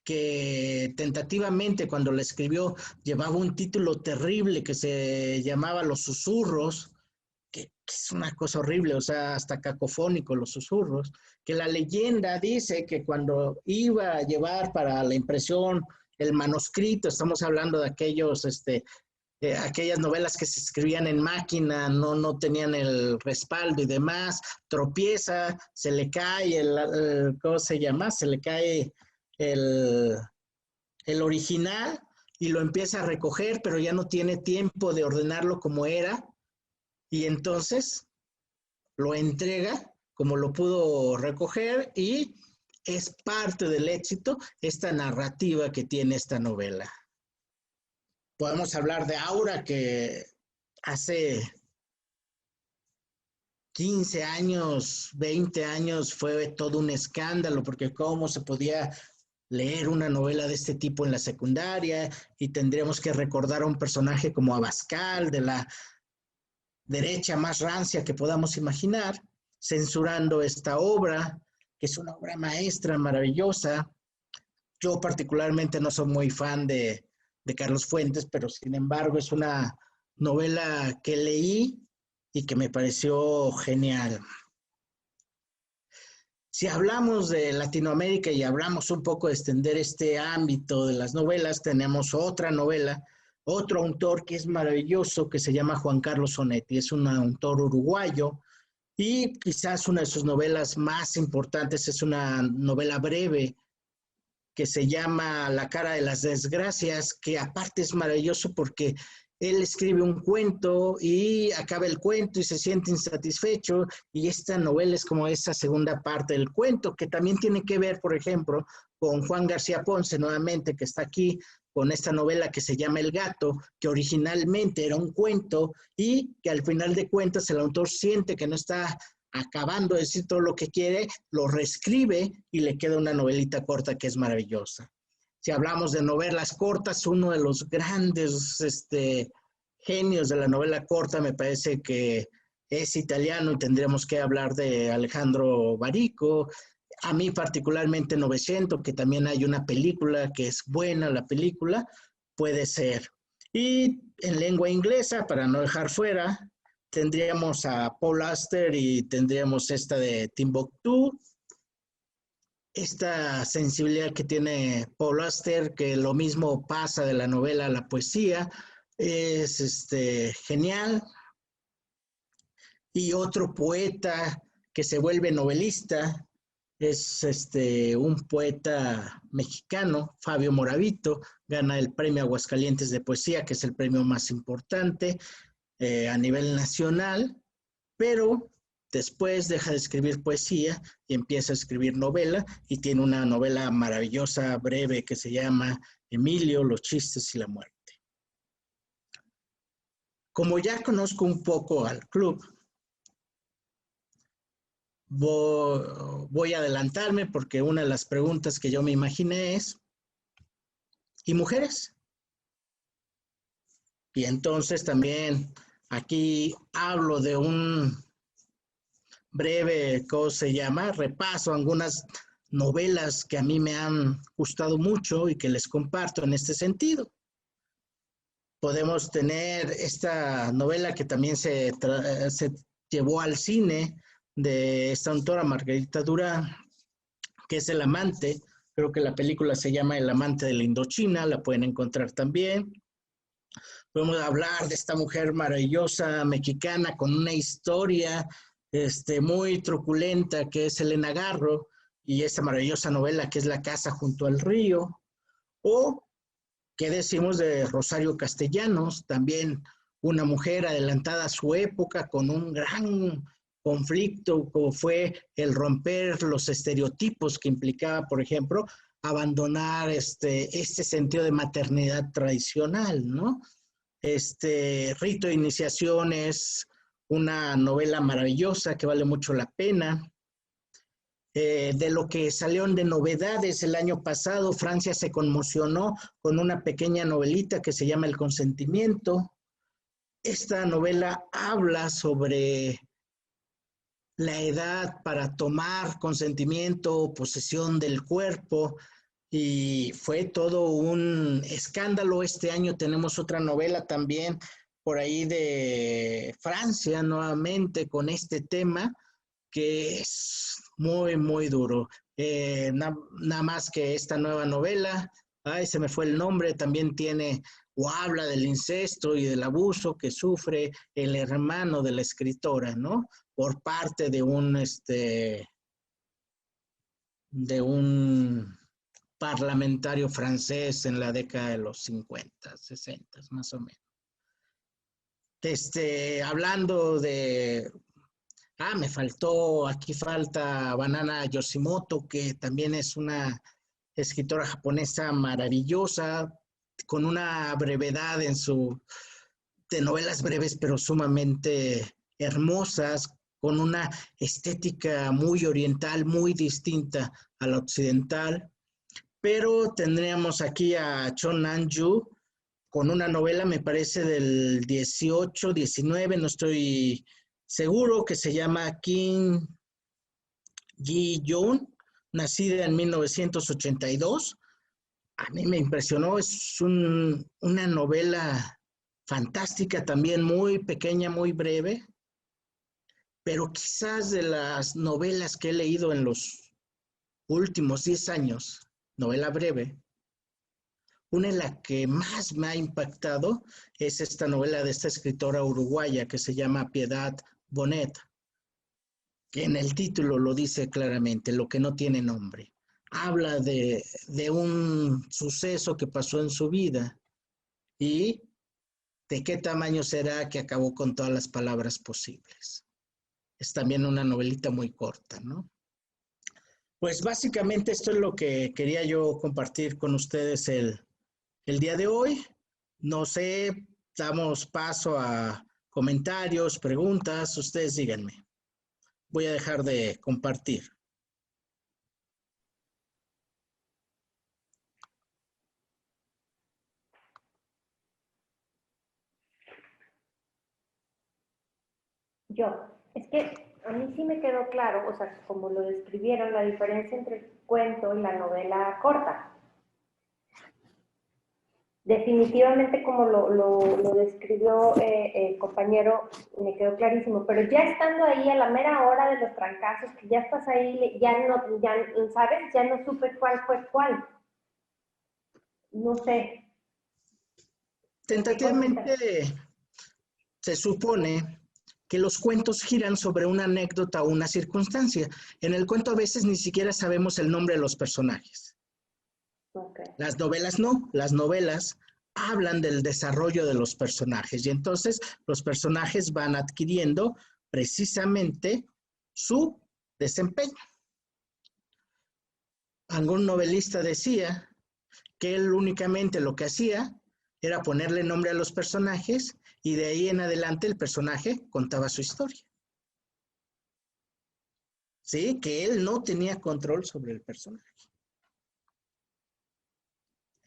que tentativamente cuando la escribió llevaba un título terrible que se llamaba Los Susurros, que que es una cosa horrible, o sea, hasta cacofónico los susurros, que la leyenda dice que cuando iba a llevar para la impresión el manuscrito, estamos hablando de aquellas novelas que se escribían en máquina, no tenían el respaldo y demás, tropieza, se le cae ¿cómo se llama? Se le cae el original y lo empieza a recoger, pero ya no tiene tiempo de ordenarlo como era, y entonces lo entrega como lo pudo recoger, y es parte del éxito esta narrativa que tiene esta novela. Podemos hablar de Aura, que hace 15 años, 20 años fue todo un escándalo, porque cómo se podía leer una novela de este tipo en la secundaria, y tendríamos que recordar a un personaje como Abascal, de la derecha más rancia que podamos imaginar, censurando esta obra, que es una obra maestra, maravillosa. Yo particularmente no soy muy fan de Carlos Fuentes, pero sin embargo es una novela que leí y que me pareció genial. Si hablamos de Latinoamérica y hablamos un poco de extender este ámbito de las novelas, tenemos otra novela, otro autor que es maravilloso, que se llama Juan Carlos Onetti. Es un autor uruguayo y quizás una de sus novelas más importantes es una novela breve que se llama La cara de las desgracias, que aparte es maravilloso porque él escribe un cuento y acaba el cuento y se siente insatisfecho, y esta novela es como esa segunda parte del cuento, que también tiene que ver, por ejemplo, con Juan García Ponce, nuevamente, que está aquí con esta novela que se llama El gato, que originalmente era un cuento y que al final de cuentas el autor siente que no está acabando de decir todo lo que quiere, lo reescribe y le queda una novelita corta que es maravillosa. Si hablamos de novelas cortas, uno de los grandes genios de la novela corta me parece que es italiano, y tendremos que hablar de Alejandro Barico. A mí particularmente Novecento, que también hay una película que es buena, la película, puede ser. Y en lengua inglesa, para no dejar fuera, tendríamos a Paul Auster y tendríamos esta de Timbuktu. Esta sensibilidad que tiene Paul Auster, que lo mismo pasa de la novela a la poesía, es genial. Y otro poeta que se vuelve novelista es un poeta mexicano, Fabio Moravito, gana el premio Aguascalientes de Poesía, que es el premio más importante a nivel nacional, pero después deja de escribir poesía y empieza a escribir novela, y tiene una novela maravillosa, breve, que se llama Emilio, los chistes y la muerte. Como ya conozco un poco al club, voy a adelantarme porque una de las preguntas que yo me imaginé es, ¿y mujeres? Y entonces también aquí hablo de un breve, ¿cómo se llama? Repaso algunas novelas que a mí me han gustado mucho y que les comparto en este sentido. Podemos tener esta novela que también se llevó al cine, de esta autora Margarita Durán, que es El amante. Creo que la película se llama El amante de la Indochina, la pueden encontrar también. Podemos hablar de esta mujer maravillosa mexicana con una historia muy truculenta, que es Elena Garro, y esta maravillosa novela que es La casa junto al río. O, ¿qué decimos de Rosario Castellanos? También una mujer adelantada a su época, con un gran conflicto, como fue el romper los estereotipos que implicaba, por ejemplo, abandonar este sentido de maternidad tradicional, ¿no? Rito de Iniciación es una novela maravillosa que vale mucho la pena. De lo que salieron de novedades el año pasado, Francia se conmocionó con una pequeña novelita que se llama El consentimiento. Esta novela habla sobre la edad para tomar consentimiento o posesión del cuerpo, y fue todo un escándalo. Este año tenemos otra novela también por ahí de Francia nuevamente con este tema que es muy, muy duro. Nada más que esta nueva novela, ay, se me fue el nombre, también tiene o habla del incesto y del abuso que sufre el hermano de la escritora, ¿no? Por parte de un parlamentario francés en la década de los 50, 60, más o menos. Hablando de... me faltó, aquí falta Banana Yoshimoto, que también es una escritora japonesa maravillosa, con una brevedad de novelas breves, pero sumamente hermosas, con una estética muy oriental, muy distinta a la occidental. Pero tendríamos aquí a Chon Nan-yu con una novela, me parece, del 18, 19, no estoy seguro, que se llama Kim Ji-yoon, nacida en 1982. A mí me impresionó, es una novela fantástica también, muy pequeña, muy breve, pero quizás de las novelas que he leído en los últimos 10 años, novela breve, una de las que más me ha impactado es esta novela de esta escritora uruguaya que se llama Piedad Bonet, que en el título lo dice claramente, lo que no tiene nombre. Habla de un suceso que pasó en su vida y de qué tamaño será que acabó con todas las palabras posibles. Es también una novelita muy corta, ¿no? Pues básicamente esto es lo que quería yo compartir con ustedes el día de hoy. No sé, damos paso a comentarios, preguntas, ustedes díganme. Voy a dejar de compartir. Es que a mí sí me quedó claro, o sea, como lo describieron, la diferencia entre el cuento y la novela corta. Definitivamente como lo describió el compañero, me quedó clarísimo, pero ya estando ahí a la mera hora de los trancazos, que ya estás ahí, ¿sabes? Ya no supe cuál fue cuál. No sé. Tentativamente se supone que los cuentos giran sobre una anécdota o una circunstancia. En el cuento a veces ni siquiera sabemos el nombre de los personajes. Okay. Las novelas no, las novelas hablan del desarrollo de los personajes y entonces los personajes van adquiriendo precisamente su desempeño. Algún novelista decía que él únicamente lo que hacía era ponerle nombre a los personajes y de ahí en adelante el personaje contaba su historia. ¿Sí? Que él no tenía control sobre el personaje.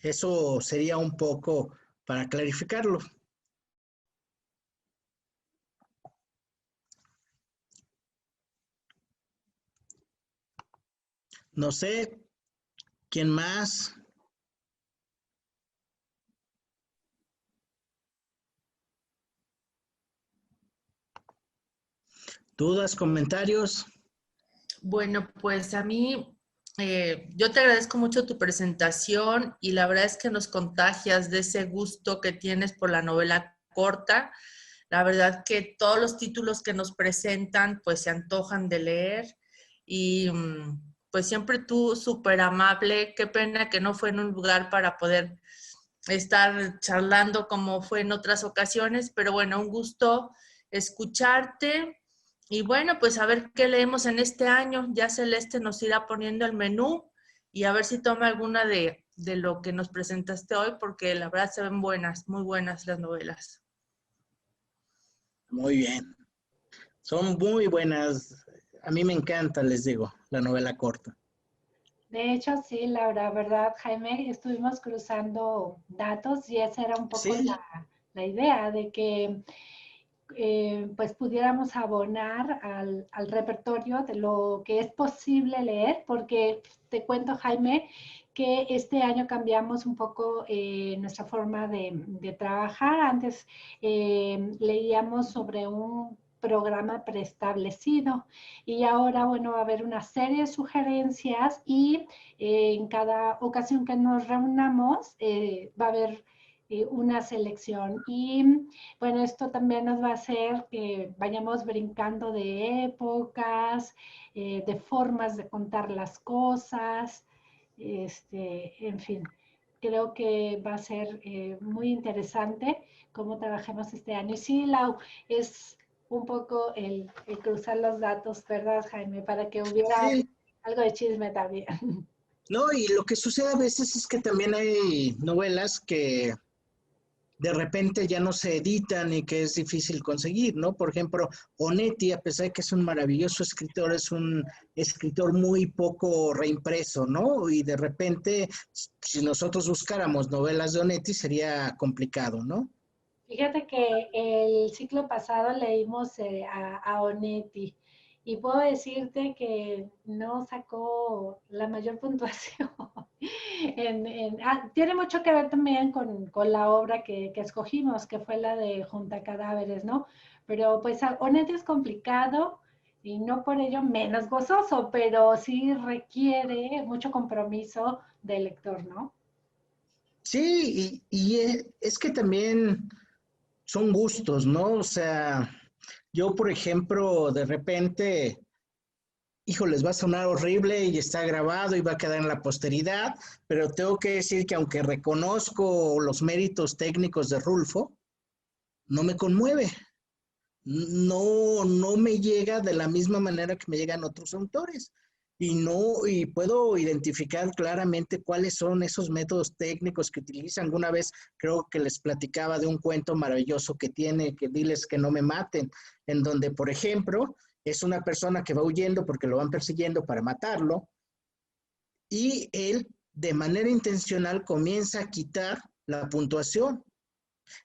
Eso sería un poco para clarificarlo. No sé, ¿quién más? ¿Dudas, comentarios? Bueno, pues a mí, yo te agradezco mucho tu presentación y la verdad es que nos contagias de ese gusto que tienes por la novela corta. La verdad que todos los títulos que nos presentan pues se antojan de leer y pues siempre tú súper amable. Qué pena que no fue en un lugar para poder estar charlando como fue en otras ocasiones, pero bueno, un gusto escucharte. Y bueno, pues a ver qué leemos en este año. Ya Celeste nos irá poniendo el menú y a ver si toma alguna de lo que nos presentaste hoy, porque la verdad se ven buenas, muy buenas las novelas. Muy bien. Son muy buenas. A mí me encanta, les digo, la novela corta. De hecho, sí, Laura, ¿verdad, Jaime? Estuvimos cruzando datos y esa era un poco Sí. la idea de que pues pudiéramos abonar al repertorio de lo que es posible leer, porque te cuento, Jaime, que este año cambiamos un poco nuestra forma de trabajar. Antes leíamos sobre un programa preestablecido y ahora, bueno, va a haber una serie de sugerencias y en cada ocasión que nos reunamos va a haber una selección. Y bueno, esto también nos va a hacer que vayamos brincando de épocas, de formas de contar las cosas, en fin. Creo que va a ser muy interesante cómo trabajemos este año. Y sí, Lau, es un poco el cruzar los datos, ¿verdad, Jaime? Para que hubiera Sí. algo de chisme también. No, y lo que sucede a veces es que también hay novelas que de repente ya no se editan y que es difícil conseguir, ¿no? Por ejemplo, Onetti, a pesar de que es un maravilloso escritor, es un escritor muy poco reimpreso, ¿no? Y de repente, si nosotros buscáramos novelas de Onetti, sería complicado, ¿no? Fíjate que el ciclo pasado leímos a Onetti y puedo decirte que no sacó la mayor puntuación. Tiene mucho que ver también con la obra que escogimos, que fue la de Junta Cadáveres, ¿no? Pero pues Onetti es complicado y no por ello menos gozoso, pero sí requiere mucho compromiso del lector, ¿no? Sí, es que también son gustos, ¿no? O sea, yo, por ejemplo, de repente, híjoles, va a sonar horrible y está grabado y va a quedar en la posteridad, pero tengo que decir que aunque reconozco los méritos técnicos de Rulfo, no me conmueve. No me llega de la misma manera que me llegan otros autores. Y puedo identificar claramente cuáles son esos métodos técnicos que utilizan. Alguna vez creo que les platicaba de un cuento maravilloso que tiene, que diles que no me maten, en donde, por ejemplo, es una persona que va huyendo porque lo van persiguiendo para matarlo, y él de manera intencional comienza a quitar la puntuación.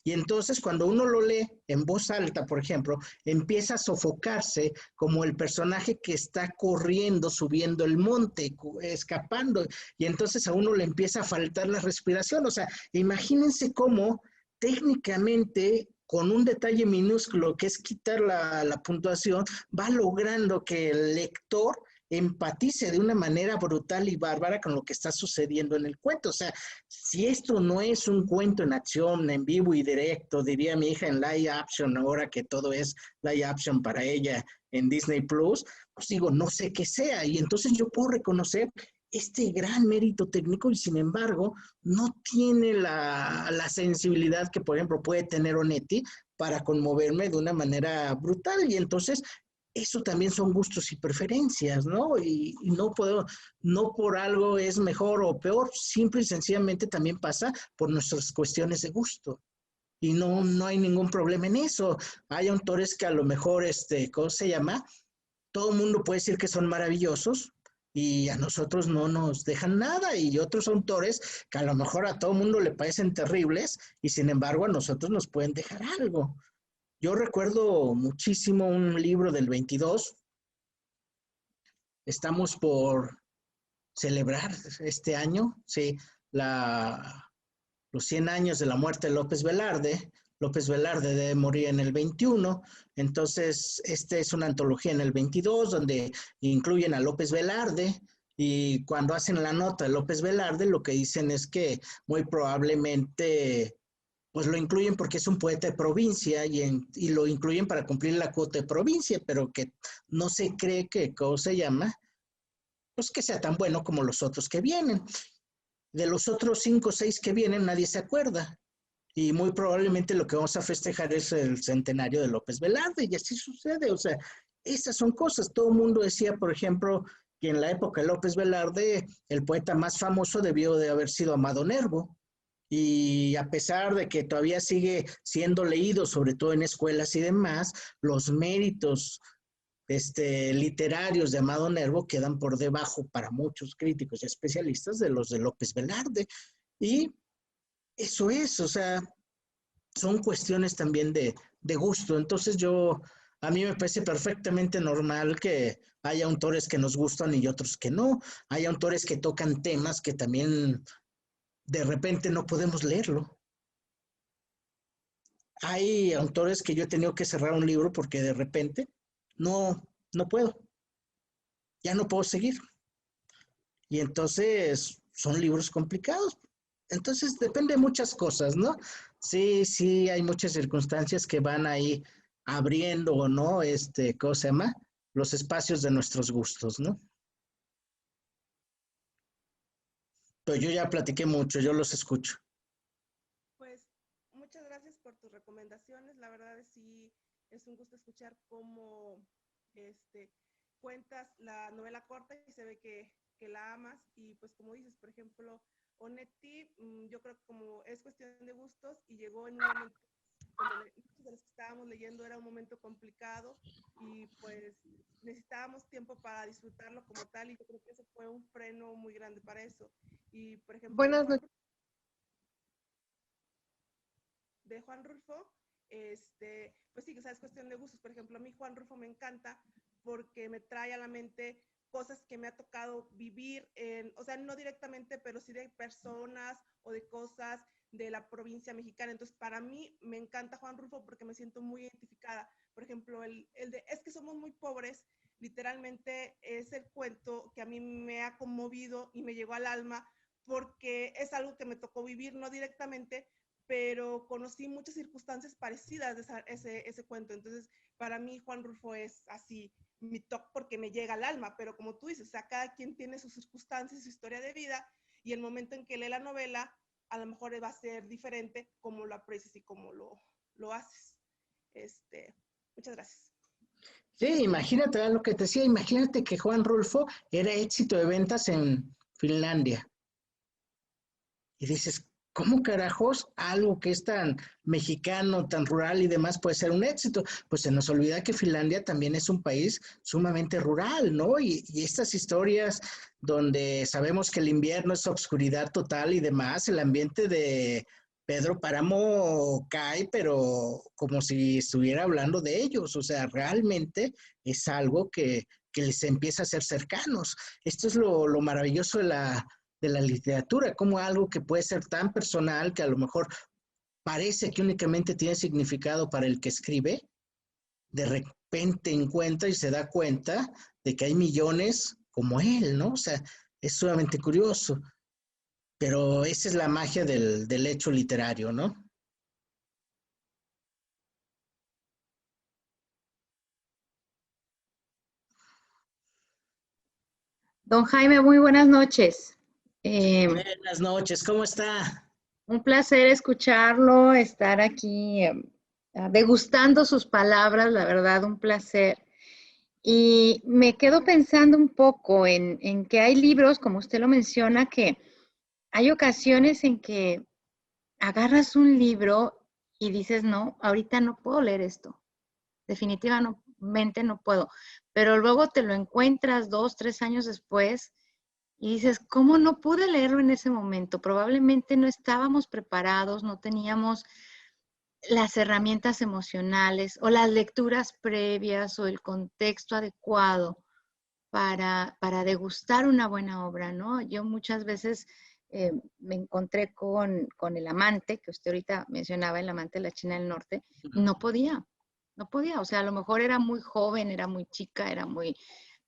Y entonces cuando uno lo lee en voz alta, por ejemplo, empieza a sofocarse como el personaje que está corriendo, subiendo el monte, escapando, y entonces a uno le empieza a faltar la respiración. O sea, imagínense cómo técnicamente, con un detalle minúsculo que es quitar la puntuación, va logrando que el lector empatice de una manera brutal y bárbara con lo que está sucediendo en el cuento. O sea, si esto no es un cuento en acción, en vivo y directo, diría mi hija en live action, ahora que todo es live action para ella en Disney Plus, pues digo, no sé qué sea. Y entonces yo puedo reconocer este gran mérito técnico y sin embargo no tiene la sensibilidad que, por ejemplo, puede tener Onetti para conmoverme de una manera brutal. Y entonces eso también son gustos y preferencias, ¿no? Y no por algo es mejor o peor, simple y sencillamente también pasa por nuestras cuestiones de gusto. Y no hay ningún problema en eso. Hay autores que a lo mejor, ¿cómo se llama? Todo el mundo puede decir que son maravillosos y a nosotros no nos dejan nada. Y otros autores que a lo mejor a todo el mundo le parecen terribles y sin embargo a nosotros nos pueden dejar algo. Yo recuerdo muchísimo un libro del 22. Estamos por celebrar este año, sí, los 100 años de la muerte de López Velarde. López Velarde debe morir en el 21, entonces es una antología en el 22 donde incluyen a López Velarde, y cuando hacen la nota de López Velarde lo que dicen es que muy probablemente pues lo incluyen porque es un poeta de provincia y lo incluyen para cumplir la cuota de provincia, pero que no se cree que, ¿cómo se llama? Pues que sea tan bueno como los otros que vienen. De los otros 5 o 6 que vienen nadie se acuerda. Y muy probablemente lo que vamos a festejar es el centenario de López Velarde, y así sucede. O sea, esas son cosas. Todo el mundo decía, por ejemplo, que en la época de López Velarde el poeta más famoso debió de haber sido Amado Nervo. Y a pesar de que todavía sigue siendo leído, sobre todo en escuelas y demás, los méritos literarios de Amado Nervo quedan por debajo para muchos críticos y especialistas de los de López Velarde. Y eso es, o sea, son cuestiones también de gusto. Entonces a mí me parece perfectamente normal que haya autores que nos gustan y otros que no. Hay autores que tocan temas que también de repente no podemos leerlo. Hay autores que yo he tenido que cerrar un libro porque de repente no puedo. Ya no puedo seguir. Y entonces son libros complicados. Entonces depende de muchas cosas, ¿no? Sí, hay muchas circunstancias que van ahí abriendo o no, ¿cómo se llama? Los espacios de nuestros gustos, ¿no? Pero yo ya platiqué mucho, yo los escucho. Pues muchas gracias por tus recomendaciones. La verdad es sí es un gusto escuchar cómo cuentas la novela corta y se ve que la amas. Y pues como dices, por ejemplo, Onetti, yo creo que como es cuestión de gustos y llegó en un momento cuando muchos de los que estábamos leyendo era un momento complicado y pues necesitábamos tiempo para disfrutarlo como tal, y yo creo que eso fue un freno muy grande para eso. Y por ejemplo, Buenas noches. De Juan Rulfo, pues sí, o sea, es cuestión de gustos. Por ejemplo, a mí Juan Rulfo me encanta porque me trae a la mente cosas que me ha tocado vivir, o sea, no directamente, pero sí de personas o de cosas de la provincia mexicana. Entonces, para mí me encanta Juan Rulfo porque me siento muy identificada. Por ejemplo, el de Es que somos muy pobres, literalmente es el cuento que a mí me ha conmovido y me llegó al alma porque es algo que me tocó vivir, no directamente, pero conocí muchas circunstancias parecidas de ese cuento. Entonces, para mí Juan Rulfo es así mi top porque me llega al alma, pero como tú dices, o sea, cada quien tiene sus circunstancias, su historia de vida, y el momento en que lee la novela, a lo mejor va a ser diferente como lo aprecias y como lo haces. Muchas gracias. Sí, imagínate lo que te decía, imagínate que Juan Rulfo era éxito de ventas en Finlandia. Y dices, ¿cómo carajos algo que es tan mexicano, tan rural y demás puede ser un éxito? Pues se nos olvida que Finlandia también es un país sumamente rural, ¿no? Y estas historias donde sabemos que el invierno es obscuridad total y demás, el ambiente de Pedro Páramo cae, pero como si estuviera hablando de ellos. O sea, realmente es algo que les empieza a ser cercanos. Esto es lo maravilloso de la literatura, como algo que puede ser tan personal que a lo mejor parece que únicamente tiene significado para el que escribe, de repente encuentra y se da cuenta de que hay millones como él, ¿no? O sea, es sumamente curioso, pero esa es la magia del hecho literario, ¿no? Don Jaime, muy buenas noches. Buenas noches, ¿cómo está? Un placer escucharlo, estar aquí degustando sus palabras, la verdad, un placer. Y me quedo pensando un poco en que hay libros, como usted lo menciona, que hay ocasiones en que agarras un libro y dices, no, ahorita no puedo leer esto. Definitivamente no puedo. Pero luego te lo encuentras 2, 3 años después y dices, ¿cómo no pude leerlo en ese momento? Probablemente no estábamos preparados, no teníamos las herramientas emocionales o las lecturas previas o el contexto adecuado para degustar una buena obra, ¿no? Yo muchas veces me encontré con El amante, que usted ahorita mencionaba, El amante de la China del Norte, y no podía, o sea, a lo mejor era muy joven, era muy chica, era muy,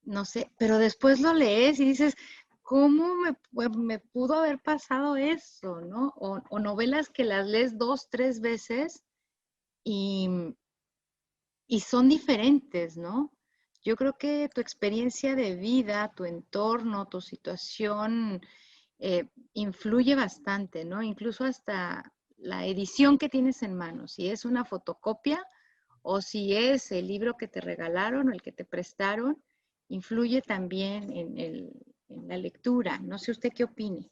no sé, pero después lo lees y dices, ¿cómo me pudo haber pasado eso, no? O novelas que las lees 2, 3 veces y son diferentes, ¿no? Yo creo que tu experiencia de vida, tu entorno, tu situación influye bastante, ¿no? Incluso hasta la edición que tienes en mano, si es una fotocopia o si es el libro que te regalaron o el que te prestaron, influye también en la lectura. No sé usted qué opine.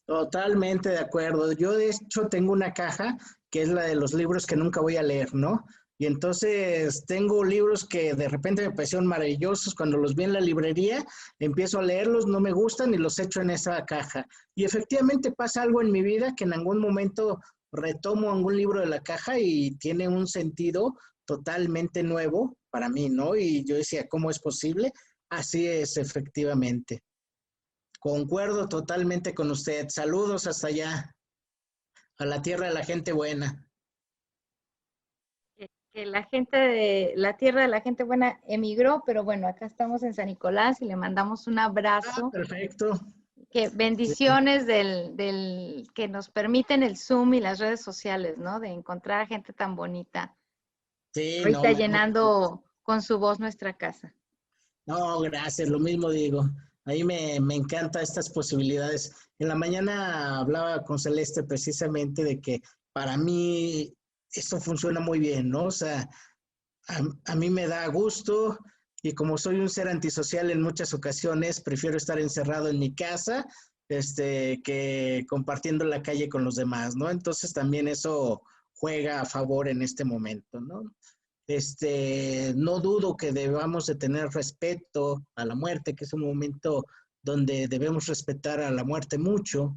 Totalmente de acuerdo. Yo de hecho tengo una caja que es la de los libros que nunca voy a leer, ¿no? Y entonces tengo libros que de repente me parecieron maravillosos, cuando los vi en la librería, empiezo a leerlos, no me gustan y los echo en esa caja. Y efectivamente pasa algo en mi vida que en algún momento retomo algún libro de la caja y tiene un sentido totalmente nuevo para mí, ¿no? Y yo decía, ¿cómo es posible? Así es, efectivamente. Concuerdo totalmente con usted. Saludos hasta allá, a la tierra de la gente buena. Que la gente de la tierra de la gente buena emigró, pero bueno, acá estamos en San Nicolás y le mandamos un abrazo. Perfecto. Que bendiciones del que nos permiten el Zoom y las redes sociales, ¿no? De encontrar gente tan bonita. Sí, ahorita no, llenando con su voz nuestra casa. No, gracias, lo mismo digo. A mí me encantan estas posibilidades. En la mañana hablaba con Celeste precisamente de que para mí esto funciona muy bien, ¿no? O sea, a mí me da gusto y como soy un ser antisocial en muchas ocasiones, prefiero estar encerrado en mi casa, que compartiendo la calle con los demás, ¿no? Entonces también eso juega a favor en este momento, ¿no? No dudo que debamos de tener respeto a la muerte, que es un momento donde debemos respetar a la muerte mucho,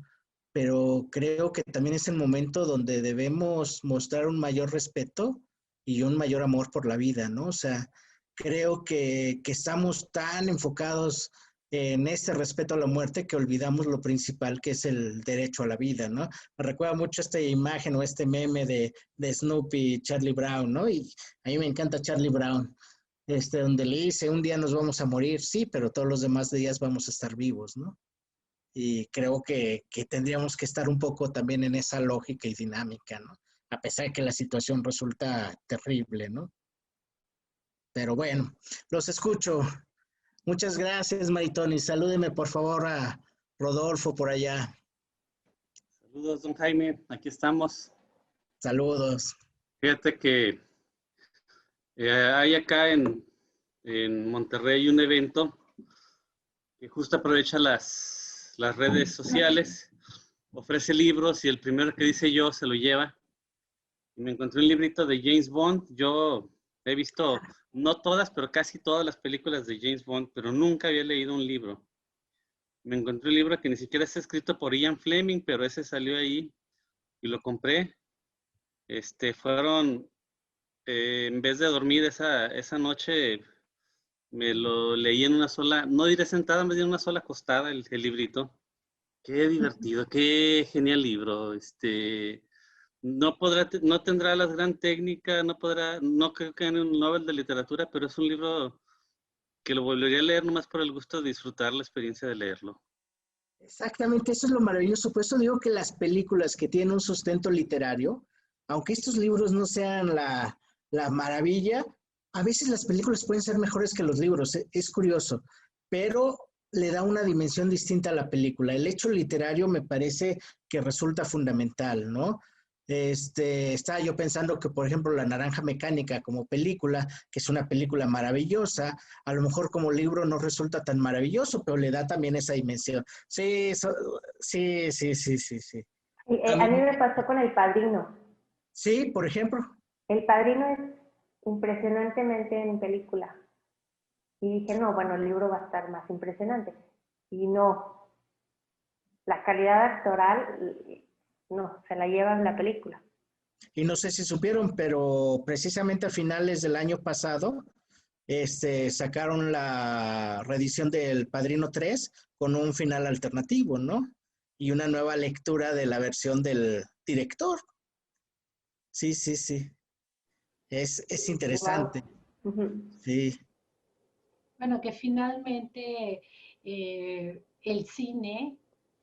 pero creo que también es el momento donde debemos mostrar un mayor respeto y un mayor amor por la vida, ¿no? O sea, creo que estamos tan enfocados en este respeto a la muerte que olvidamos lo principal que es el derecho a la vida, ¿no? Me recuerda mucho esta imagen o este meme de Snoopy y Charlie Brown, ¿no? Y a mí me encanta Charlie Brown, donde le dice, un día nos vamos a morir, sí, pero todos los demás días vamos a estar vivos, ¿no? Y creo que tendríamos que estar un poco también en esa lógica y dinámica, ¿no? A pesar de que la situación resulta terrible, ¿no? Pero bueno, los escucho. Muchas gracias, Maritoni. Salúdeme, por favor, a Rodolfo por allá. Saludos, don Jaime. Aquí estamos. Saludos. Fíjate que hay acá en Monterrey un evento que justo aprovecha las redes sociales, ofrece libros y el primero que dice yo se lo lleva. Y me encontré un librito de James Bond. Yo he visto, no todas, pero casi todas las películas de James Bond, pero nunca había leído un libro. Me encontré un libro que ni siquiera está escrito por Ian Fleming, pero ese salió ahí y lo compré. Fueron, en vez de dormir esa noche, me lo leí en una sola, no diré sentada, me di en una sola acostada el librito. Qué divertido, qué genial libro. No tendrá la gran técnica, no creo que gane un Nobel de literatura, pero es un libro que lo volvería a leer nomás por el gusto de disfrutar la experiencia de leerlo. Exactamente, eso es lo maravilloso. Por eso digo que las películas que tienen un sustento literario, aunque estos libros no sean la maravilla, a veces las películas pueden ser mejores que los libros, es curioso, pero le da una dimensión distinta a la película. El hecho literario me parece que resulta fundamental, ¿no? Estaba yo pensando que, por ejemplo, La Naranja Mecánica como película, que es una película maravillosa, a lo mejor como libro no resulta tan maravilloso, pero le da también esa dimensión. Sí. A mí me pasó con El Padrino. Sí, por ejemplo. El Padrino es impresionantemente en película. Y dije, no, bueno, el libro va a estar más impresionante. Y no. La calidad actoral, no, se la lleva en la película. Y no sé si supieron, pero precisamente a finales del año pasado, sacaron la reedición del Padrino 3 con un final alternativo, ¿no? Y una nueva lectura de la versión del director. Sí. Es interesante. Wow. Sí. Bueno, que finalmente el cine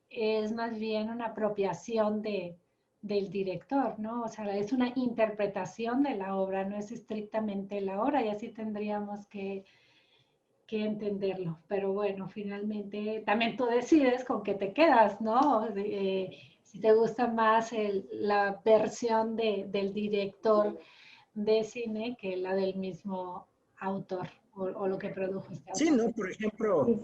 es más bien una apropiación del director, ¿no? O sea, es una interpretación de la obra, no es estrictamente la obra, y así tendríamos que entenderlo. Pero bueno, finalmente también tú decides con qué te quedas, ¿no? Si te gusta más la versión del director de cine que la del mismo autor o lo que produjo este autor. Sí, ¿no? Por ejemplo,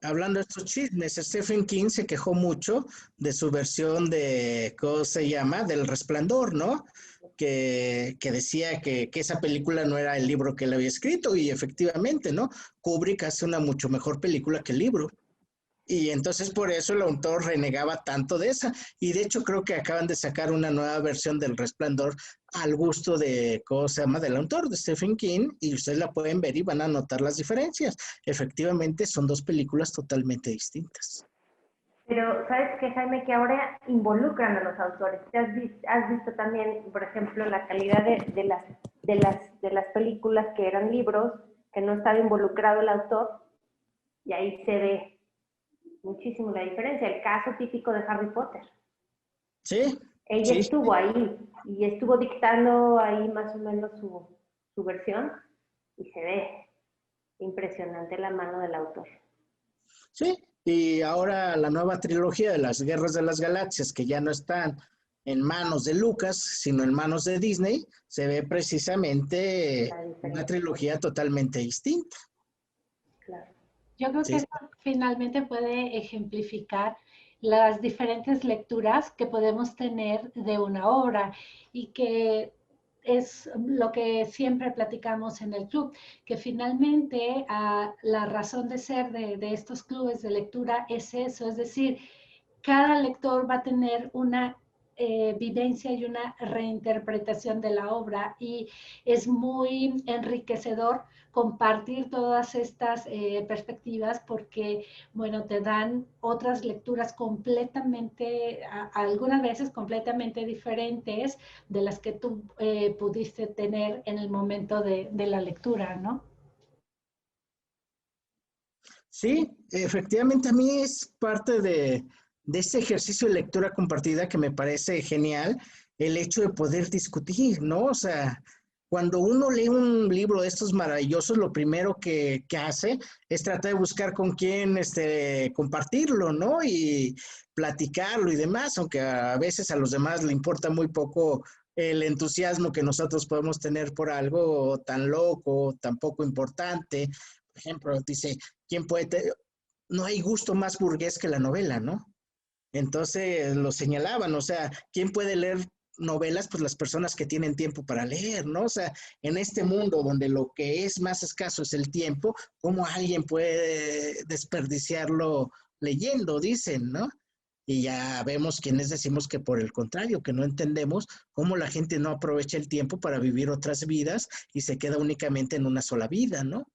hablando de estos chismes, Stephen King se quejó mucho de su versión de, ¿cómo se llama? Del Resplandor, ¿no? Que decía que esa película no era el libro que él había escrito y efectivamente, ¿no? Kubrick hace una mucho mejor película que el libro. Y entonces por eso el autor renegaba tanto de esa. Y de hecho creo que acaban de sacar una nueva versión del Resplandor al gusto de, ¿cómo se llama?, del autor, de Stephen King, y ustedes la pueden ver y van a notar las diferencias. Efectivamente son dos películas totalmente distintas. Pero, ¿sabes qué, Jaime? Que ahora involucran a los autores. ¿Has visto también, por ejemplo, la calidad de las películas que eran libros, que no estaba involucrado el autor? Y ahí se ve muchísimo la diferencia. El caso típico de Harry Potter. Sí. Ella sí, estuvo ahí y estuvo dictando ahí más o menos su versión y se ve impresionante la mano del autor. Sí, y ahora la nueva trilogía de las Guerras de las Galaxias, que ya no están en manos de Lucas, sino en manos de Disney, se ve precisamente una trilogía totalmente distinta. Claro. Yo creo que eso finalmente puede ejemplificar las diferentes lecturas que podemos tener de una obra y que es lo que siempre platicamos en el club, que finalmente la razón de ser de estos clubes de lectura es eso, es decir, cada lector va a tener una vivencia y una reinterpretación de la obra y es muy enriquecedor compartir todas estas perspectivas porque, bueno, te dan otras lecturas completamente, algunas veces completamente diferentes de las que tú pudiste tener en el momento de la lectura, ¿no? Sí, efectivamente a mí es parte de ese ejercicio de lectura compartida que me parece genial, el hecho de poder discutir, ¿no? O sea, cuando uno lee un libro de estos maravillosos, lo primero que hace es tratar de buscar con quién compartirlo, ¿no? Y platicarlo y demás, aunque a veces a los demás le importa muy poco el entusiasmo que nosotros podemos tener por algo tan loco, tan poco importante. Por ejemplo, dice, ¿quién puede no hay gusto más burgués que la novela, ¿no? Entonces lo señalaban, o sea, ¿quién puede leer novelas? Pues las personas que tienen tiempo para leer, ¿no? O sea, en este mundo donde lo que es más escaso es el tiempo, ¿cómo alguien puede desperdiciarlo leyendo? Dicen, ¿no? Y ya vemos quienes decimos que por el contrario, que no entendemos cómo la gente no aprovecha el tiempo para vivir otras vidas y se queda únicamente en una sola vida, ¿no?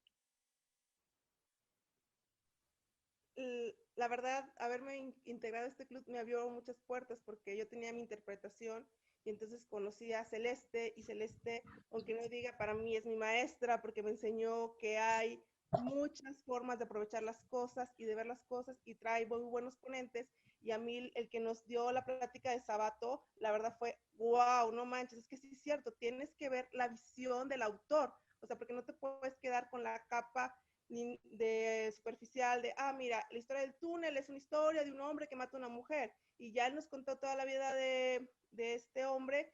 La verdad, haberme integrado a este club me abrió muchas puertas porque yo tenía mi interpretación y entonces conocí a Celeste y Celeste, aunque no diga, para mí es mi maestra porque me enseñó que hay muchas formas de aprovechar las cosas y de ver las cosas y trae muy buenos ponentes y a mí el que nos dio la plática de Sabato, la verdad fue, wow, no manches, es que sí es cierto, tienes que ver la visión del autor, o sea, porque no te puedes quedar con la capa de superficial de, mira, la historia del túnel es una historia de un hombre que mata a una mujer y ya él nos contó toda la vida de este hombre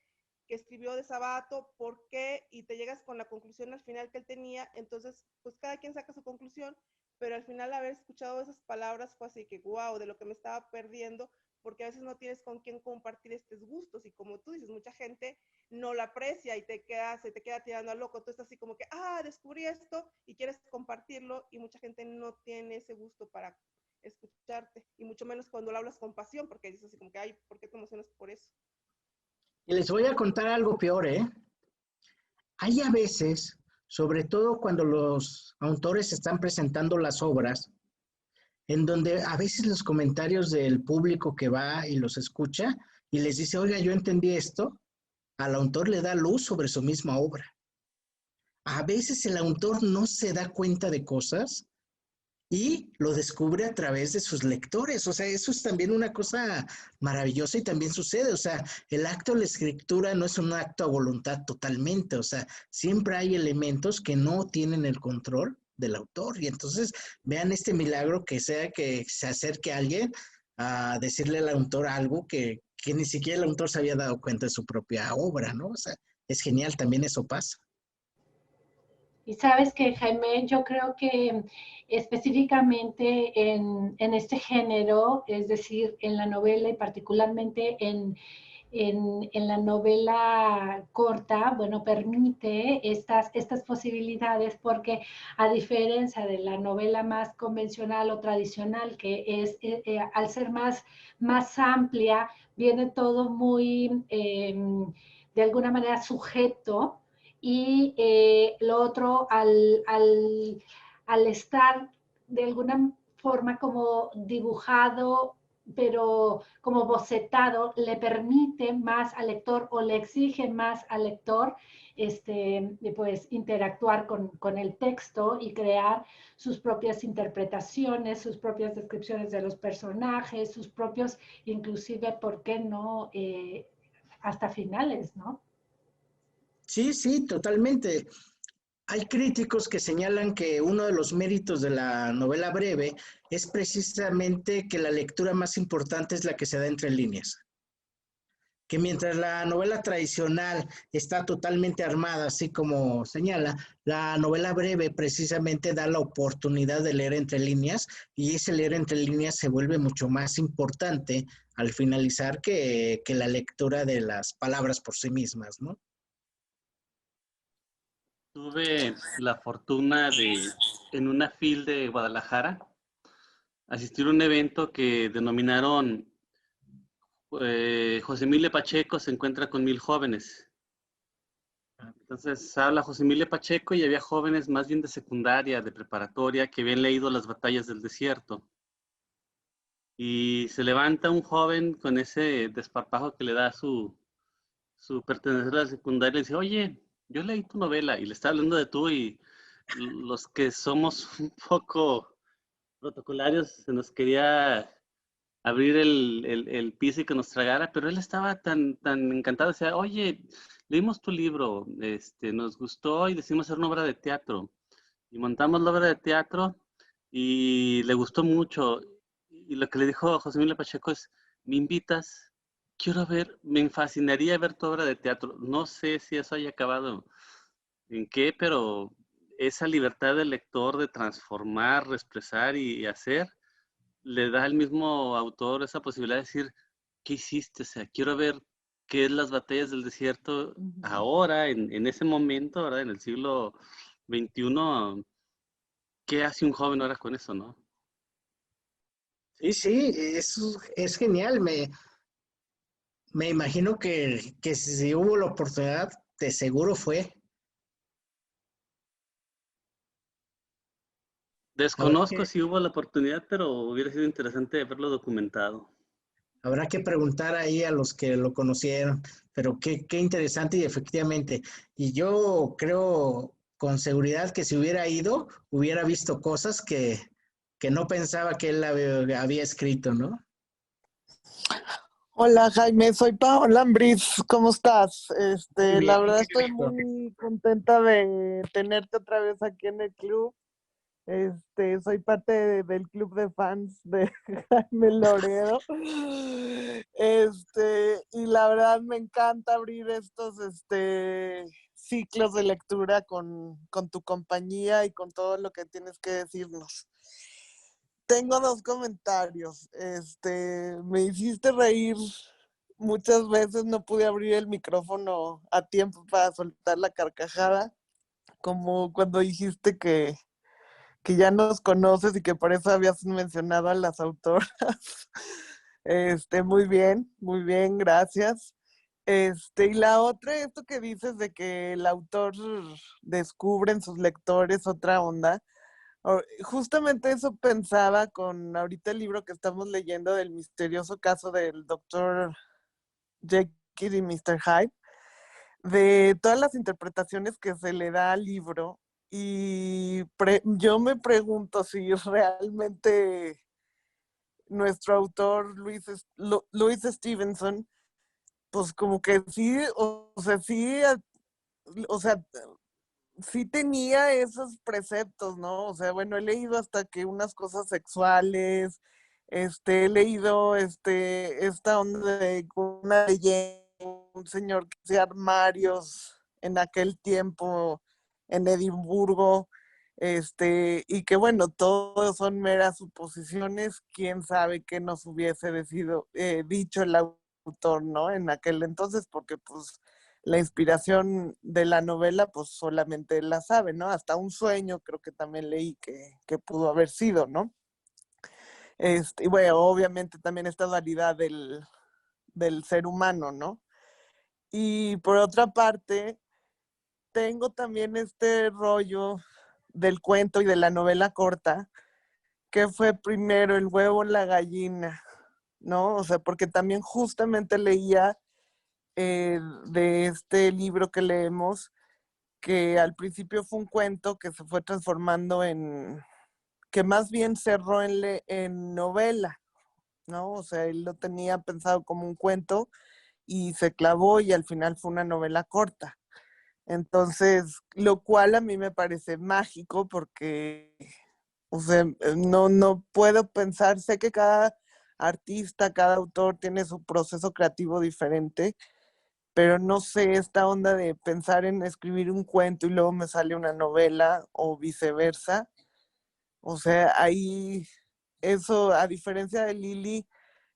que escribió de Sabato, por qué, y te llegas con la conclusión al final que él tenía, entonces pues cada quien saca su conclusión, pero al final haber escuchado esas palabras fue así que wow, de lo que me estaba perdiendo, porque a veces no tienes con quién compartir estos gustos y como tú dices, mucha gente no la aprecia y se te queda tirando al loco, tú estás así como que, descubrí esto y quieres compartirlo y mucha gente no tiene ese gusto para escucharte y mucho menos cuando lo hablas con pasión porque dices así como que, ¿por qué te emocionas por eso? Y les voy a contar algo peor, ¿eh? Hay a veces, sobre todo cuando los autores están presentando las obras, en donde a veces los comentarios del público que va y los escucha y les dice, oiga, yo entendí esto, al autor le da luz sobre su misma obra. A veces el autor no se da cuenta de cosas y lo descubre a través de sus lectores. O sea, eso es también una cosa maravillosa y también sucede. O sea, el acto de la escritura no es un acto a voluntad totalmente. O sea, siempre hay elementos que no tienen el control del autor. Y entonces vean este milagro que sea que se acerque a alguien a decirle al autor algo que ni siquiera el autor se había dado cuenta de su propia obra, ¿no? O sea, es genial, también eso pasa. Y sabes que, Jaime, yo creo que específicamente en este género, es decir, en la novela y particularmente en en la novela corta, bueno, permite estas posibilidades porque a diferencia de la novela más convencional o tradicional, que es, al ser más amplia, viene todo muy, de alguna manera, sujeto, y lo otro, al estar de alguna forma como dibujado, pero como bocetado, le permite más al lector o le exige más al lector pues interactuar con el texto y crear sus propias interpretaciones, sus propias descripciones de los personajes, sus propios, inclusive, ¿por qué no? Hasta finales, ¿no? Sí, sí, totalmente. Hay críticos que señalan que uno de los méritos de la novela breve es precisamente que la lectura más importante es la que se da entre líneas. Que mientras la novela tradicional está totalmente armada, así como señala, la novela breve precisamente da la oportunidad de leer entre líneas, y ese leer entre líneas se vuelve mucho más importante al finalizar que la lectura de las palabras por sí mismas, ¿no? Tuve la fortuna de, en una FIL de Guadalajara, asistir a un evento que denominaron José Emilio Pacheco se encuentra con 1000 jóvenes. Entonces habla José Emilio Pacheco y había jóvenes más bien de secundaria, de preparatoria, que habían leído Las batallas del desierto. Y se levanta un joven con ese desparpajo que le da su pertenecer a la secundaria y dice, oye, yo leí tu novela, y le está hablando de tú, y los que somos un poco protocolarios se nos quería abrir el piso y que nos tragara, pero él estaba tan encantado, decía, oye, leímos tu libro, nos gustó y decidimos hacer una obra de teatro. Y montamos la obra de teatro y le gustó mucho. Y lo que le dijo José Emilio Pacheco es, ¿me invitas? Quiero ver, me fascinaría ver tu obra de teatro. No sé si eso haya acabado en qué, pero esa libertad del lector de transformar, expresar y hacer, le da al mismo autor esa posibilidad de decir, ¿qué hiciste? O sea, quiero ver qué es las batallas del desierto ahora, en ese momento, ¿verdad? En el siglo XXI, ¿qué hace un joven ahora con eso, no? Sí, sí, es genial. Me imagino que si hubo la oportunidad, de seguro fue. Desconozco si hubo la oportunidad, pero hubiera sido interesante haberlo documentado. Habrá que preguntar ahí a los que lo conocieron, pero qué interesante, y efectivamente. Y yo creo con seguridad que si hubiera ido, hubiera visto cosas que no pensaba que él había escrito, ¿no? Hola Jaime, soy Paola Ambriz, ¿cómo estás? Muy bien, La verdad qué estoy gusto. muy contenta de tenerte otra vez aquí en el club. Soy parte del club de fans de Jaime Loredo. Y la verdad me encanta abrir estos ciclos de lectura con tu compañía y con todo lo que tienes que decirnos. Tengo dos comentarios. Me hiciste reír muchas veces, no pude abrir el micrófono a tiempo para soltar la carcajada, como cuando dijiste que ya nos conoces y que por eso habías mencionado a las autoras. Muy bien, gracias. Y la otra, esto que dices de que el autor descubre en sus lectores otra onda. Justamente eso pensaba con ahorita el libro que estamos leyendo del misterioso caso del Dr. Jekyll y Mr. Hyde, de todas las interpretaciones que se le da al libro, y yo me pregunto si realmente nuestro autor Louis Stevenson, pues como que sí, sí tenía esos preceptos, ¿no? O sea, bueno, he leído hasta que unas cosas sexuales, he leído esta onda de una leyenda, un señor que hacía armarios en aquel tiempo en Edimburgo, y que bueno, todo son meras suposiciones, quién sabe qué nos hubiese dicho el autor autor, ¿no? En aquel entonces, porque pues la inspiración de la novela, pues solamente él la sabe, ¿no? Hasta un sueño creo que también leí que pudo haber sido, ¿no? Y bueno, obviamente también esta dualidad del ser humano, ¿no? Y por otra parte, tengo también este rollo del cuento y de la novela corta, que fue primero el huevo o la gallina, ¿no? O sea, porque también justamente leía de este libro que leemos, que al principio fue un cuento que se fue transformando que más bien cerró en novela, ¿no? O sea, él lo tenía pensado como un cuento y se clavó y al final fue una novela corta. Entonces, lo cual a mí me parece mágico porque, o sea, no puedo pensar, sé que cada artista, cada autor tiene su proceso creativo diferente, pero no sé esta onda de pensar en escribir un cuento y luego me sale una novela o viceversa. O sea, ahí, eso, a diferencia de Lili,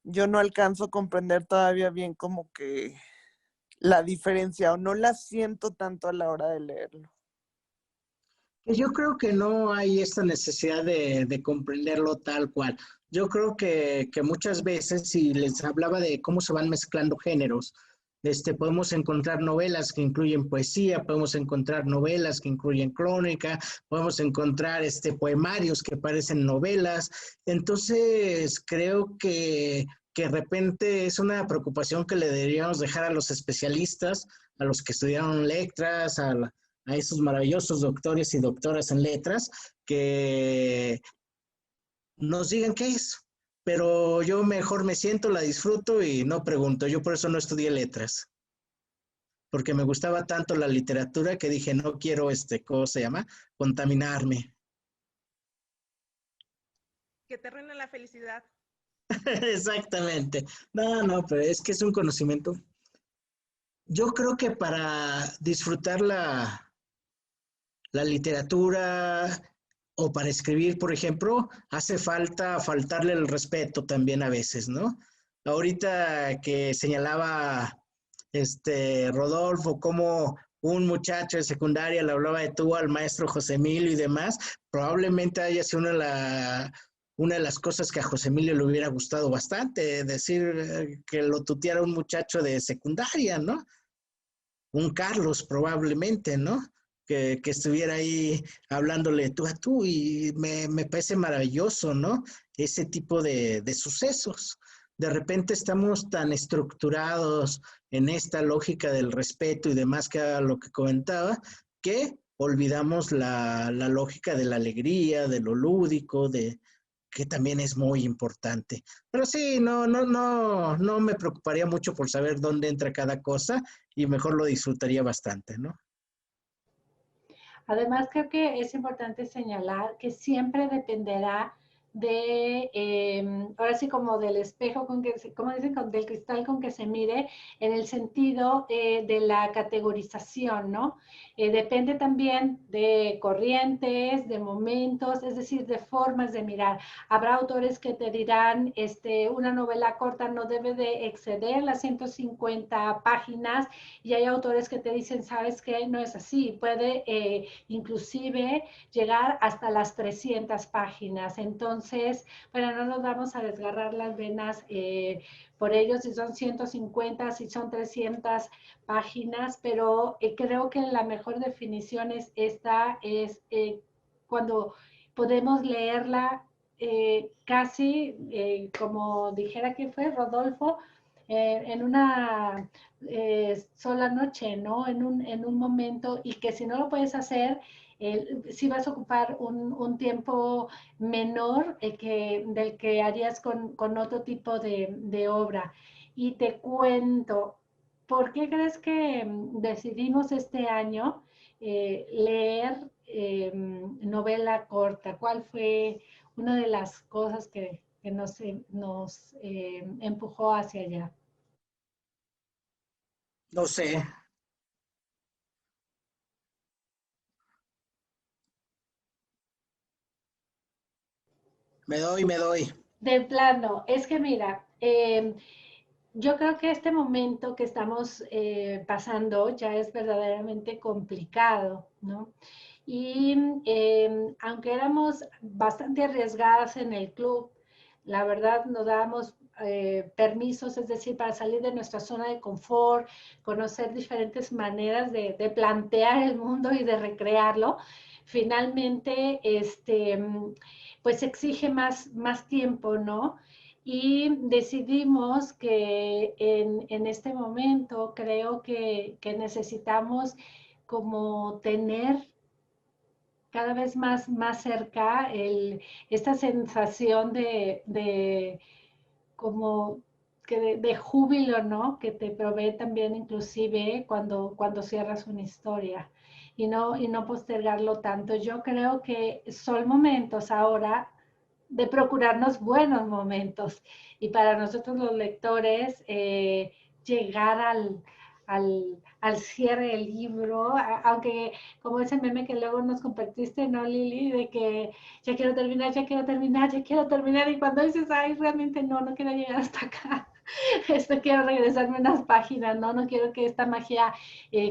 yo no alcanzo a comprender todavía bien como que la diferencia o no la siento tanto a la hora de leerlo. Yo creo que no hay esta necesidad de comprenderlo tal cual. Yo creo que muchas veces, si les hablaba de cómo se van mezclando géneros, podemos encontrar novelas que incluyen poesía, podemos encontrar novelas que incluyen crónica, podemos encontrar poemarios que parecen novelas. Entonces, creo que de repente es una preocupación que le deberíamos dejar a los especialistas, a los que estudiaron letras, a esos maravillosos doctores y doctoras en letras, que nos digan qué es. Pero yo mejor me siento, la disfruto y no pregunto. Yo por eso no estudié letras, porque me gustaba tanto la literatura que dije, no quiero, ¿cómo se llama? Contaminarme. Que te arruina la felicidad. Exactamente. No, pero es que es un conocimiento. Yo creo que para disfrutar la literatura o para escribir, por ejemplo, hace falta faltarle el respeto también a veces, ¿no? Ahorita que señalaba Rodolfo, como un muchacho de secundaria le hablaba de tú al maestro José Emilio y demás, probablemente haya sido una de las cosas que a José Emilio le hubiera gustado bastante, decir que lo tuteara un muchacho de secundaria, ¿no? Un Carlos probablemente, ¿no? Que estuviera ahí hablándole tú a tú y me parece maravilloso, ¿no? Ese tipo de sucesos. De repente estamos tan estructurados en esta lógica del respeto y demás que era lo que comentaba, que olvidamos la lógica de la alegría, de lo lúdico, que también es muy importante. Pero sí, no me preocuparía mucho por saber dónde entra cada cosa y mejor lo disfrutaría bastante, ¿no? Además, creo que es importante señalar que siempre dependerá ahora sí como del espejo con que, como dicen, del cristal con que se mire, en el sentido de la categorización, ¿no? Depende también de corrientes, de momentos, es decir, de formas de mirar. Habrá autores que te dirán, una novela corta no debe de exceder las 150 páginas, y hay autores que te dicen, ¿sabes qué? No es así, puede inclusive llegar hasta las 300 páginas. Entonces, bueno, no nos vamos a desgarrar las venas por ello, si son 150, si son 300 páginas, pero creo que la mejor definición es esta, es cuando podemos leerla casi, como dijera que fue Rodolfo, en una sola noche, ¿no? En un momento, y que si no lo puedes hacer, sí vas a ocupar tiempo menor del que harías con otro tipo de obra. Y te cuento, ¿por qué crees que decidimos este año leer novela corta? ¿Cuál fue una de las cosas que nos empujó hacia allá? No sé. Me doy. De plano, es que mira, Yo creo que este momento que estamos pasando ya es verdaderamente complicado, ¿no? Y aunque éramos bastante arriesgadas en el club, la verdad nos dábamos permisos, es decir, para salir de nuestra zona de confort, conocer diferentes maneras de plantear el mundo y de recrearlo. Finalmente, pues exige más tiempo, ¿no? Y decidimos que en este momento creo que necesitamos como tener cada vez más cerca esta sensación como que de júbilo, ¿no? Que te provee también inclusive cuando cierras una historia y no postergarlo tanto. Yo creo que son momentos ahora de procurarnos buenos momentos y para nosotros los lectores llegar al cierre del libro, aunque como ese meme que luego nos compartiste, ¿no, Lili? De que ya quiero terminar, ya quiero terminar, ya quiero terminar, y cuando dices, ay, realmente no quiero llegar hasta acá, quiero regresarme unas páginas, no quiero que esta magia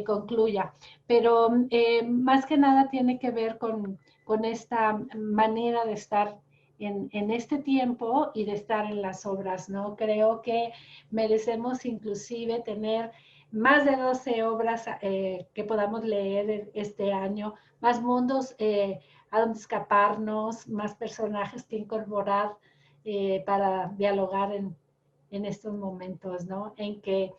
concluya, pero más que nada tiene que ver con esta manera de estar en este tiempo y de estar en las obras, ¿no? Creo que merecemos inclusive tener más de 12 obras que podamos leer este año, más mundos a donde escaparnos, más personajes que incorporar para dialogar en estos momentos, ¿no? En que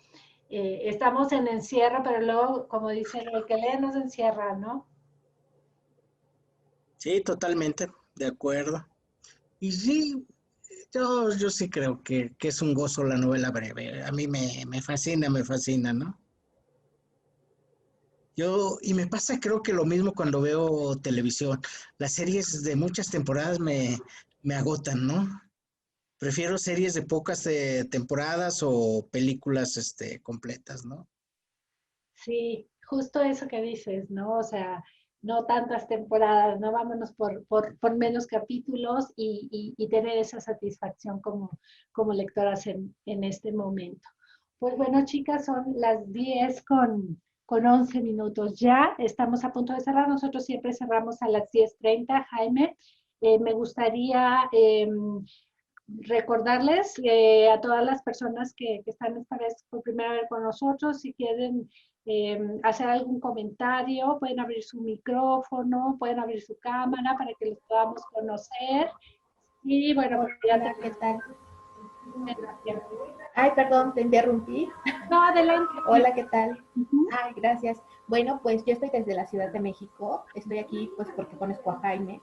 estamos en encierro, pero luego, como dicen, el que lee no se encierra, ¿no? Sí, totalmente, de acuerdo. Y sí, yo sí creo que es un gozo la novela breve. A mí me fascina, ¿no? Y me pasa creo que lo mismo cuando veo televisión. Las series de muchas temporadas me agotan, ¿no? Prefiero series de pocas temporadas o películas completas, ¿no? Sí, justo eso que dices, ¿no? O sea, no tantas temporadas, no vámonos por menos capítulos y tener esa satisfacción como lectoras en este momento. Pues bueno, chicas, son las 10 con 11 minutos ya. Estamos a punto de cerrar. Nosotros siempre cerramos a las 10:30, Jaime. Me gustaría recordarles a todas las personas que están esta vez por primera vez con nosotros, si quieren hacer algún comentario, pueden abrir su micrófono, pueden abrir su cámara para que los podamos conocer. Y bueno, pues ya Hola, ¿qué tal? Gracias. Ay, perdón, te interrumpí. No, adelante. Hola, ¿qué tal? Ay, gracias. Bueno, pues yo estoy desde la Ciudad de México. Estoy aquí pues porque conozco a Jaime.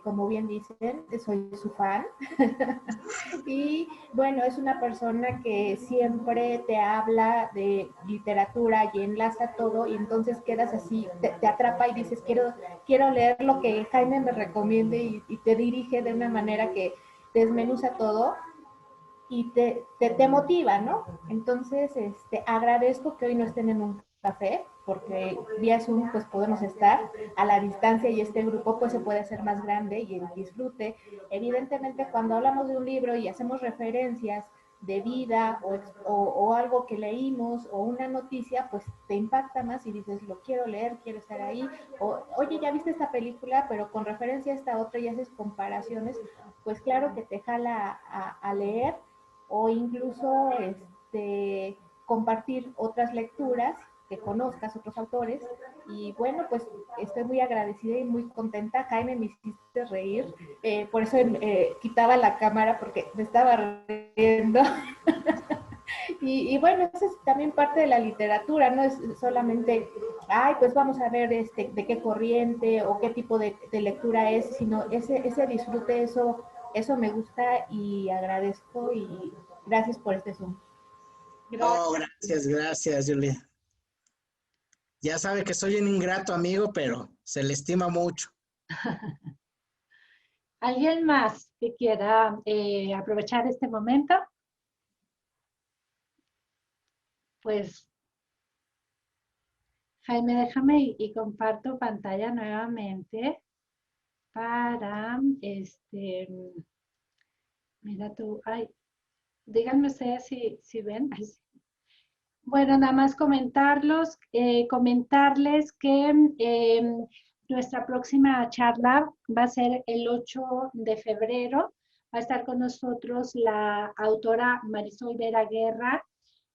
Como bien dicen, soy su fan. Y bueno, es una persona que siempre te habla de literatura y enlaza todo y entonces quedas así, te atrapa y dices, quiero leer lo que Jaime me recomiende y te dirige de una manera que desmenuza todo y te motiva, ¿no? Entonces, agradezco que hoy no estén en un café, porque vía Zoom pues podemos estar a la distancia y este grupo pues se puede hacer más grande y el disfrute. Evidentemente, cuando hablamos de un libro y hacemos referencias de vida o algo que leímos o una noticia, pues te impacta más y dices, lo quiero leer, quiero estar ahí. O, oye, ya viste esta película, pero con referencia a esta otra y haces comparaciones, pues claro que te jala a leer o incluso compartir otras lecturas que conozcas, otros autores. Y bueno, pues estoy muy agradecida y muy contenta. Jaime, me hiciste reír. Por eso quitaba la cámara porque me estaba riendo. Y bueno, eso es también parte de la literatura, no es solamente, ay, pues vamos a ver de qué corriente o qué tipo de lectura es, sino ese disfrute, eso me gusta y agradezco y gracias por este Zoom. Oh, gracias, Julia. Ya sabe que soy un ingrato amigo, pero se le estima mucho. ¿Alguien más que quiera aprovechar este momento? Pues, Jaime, déjame y comparto pantalla nuevamente para, mira tú, ay, Díganme ustedes si ven. Ay, sí. Bueno, nada más comentarles que nuestra próxima charla va a ser el 8 de febrero. Va a estar con nosotros la autora Marisol Vera Guerra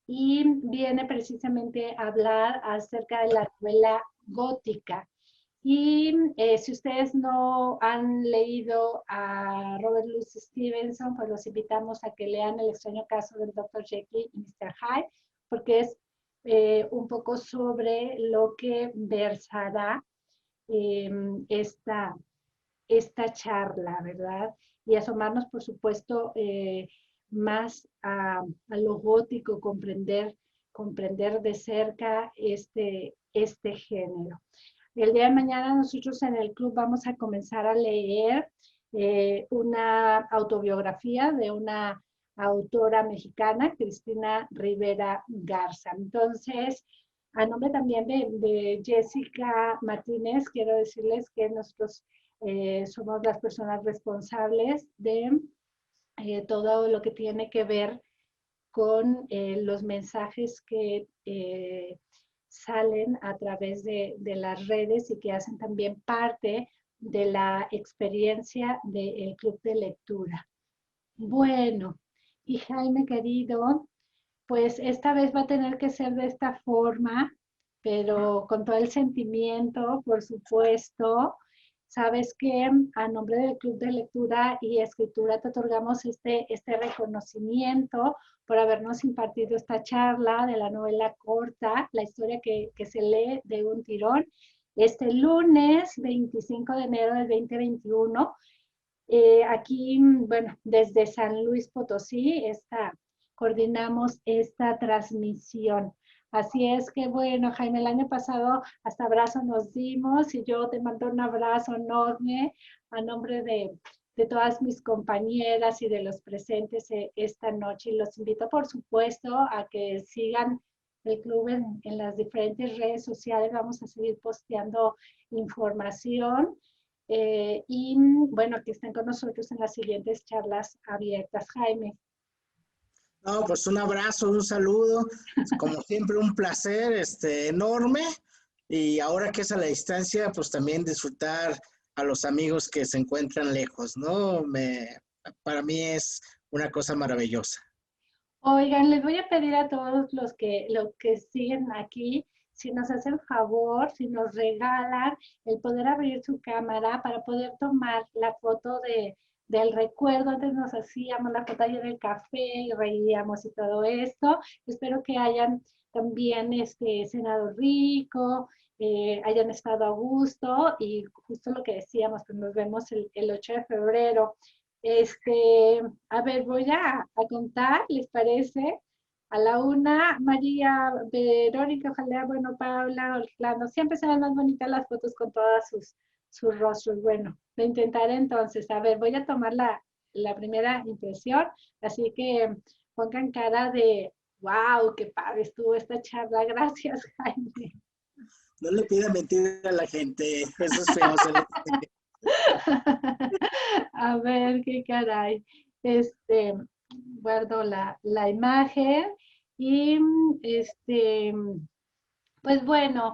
y viene precisamente a hablar acerca de la novela gótica. Y si ustedes no han leído a Robert Louis Stevenson, pues los invitamos a que lean El extraño caso del Dr. Jekyll y Mr. Hyde, porque es un poco sobre lo que versará eh, esta, esta charla, ¿verdad? Y asomarnos, por supuesto, más a lo gótico, comprender de cerca este género. El día de mañana nosotros en el club vamos a comenzar a leer una autobiografía de una autora mexicana, Cristina Rivera Garza. Entonces, a nombre también de Jessica Martínez, quiero decirles que nosotros somos las personas responsables de todo lo que tiene que ver con los mensajes que salen a través de las redes y que hacen también parte de la experiencia del club de lectura. Bueno, y Jaime querido, pues esta vez va a tener que ser de esta forma, pero con todo el sentimiento, por supuesto. Sabes que a nombre del Club de Lectura y Escritura te otorgamos este reconocimiento por habernos impartido esta charla de la novela corta, la historia que se lee de un tirón, este lunes 25 de enero del 2021. Aquí, bueno, desde San Luis Potosí, coordinamos esta transmisión. Así es que, bueno, Jaime, el año pasado hasta abrazo nos dimos y yo te mando un abrazo enorme a nombre de todas mis compañeras y de los presentes esta noche. Y los invito, por supuesto, a que sigan el club en las diferentes redes sociales. Vamos a seguir posteando información. Y bueno, que estén con nosotros en las siguientes charlas abiertas. Jaime. No, pues un abrazo, un saludo, como siempre un placer enorme, y ahora que es a la distancia, pues también disfrutar a los amigos que se encuentran lejos, ¿no? Para mí es una cosa maravillosa. Oigan, les voy a pedir a todos los que siguen aquí, si nos hacen favor, si nos regalan el poder abrir su cámara para poder tomar la foto del recuerdo. Antes nos hacíamos la foto ahí en el café y reíamos y todo esto. Espero que hayan también cenado rico, hayan estado a gusto y justo lo que decíamos, pues nos vemos el 8 de febrero. A ver, voy a contar, ¿les parece? A la 1, María, Verónica, ojalá, bueno, Paula, Orlando, siempre se ven más bonitas las fotos con todas sus rostros. Bueno, lo intentaré entonces. A ver, voy a tomar la primera impresión, así que pongan cara de, wow, qué padre estuvo esta charla. Gracias, Jaime. No le pida mentir a la gente, eso es feo. A ver, qué caray. Guardo la imagen y pues bueno,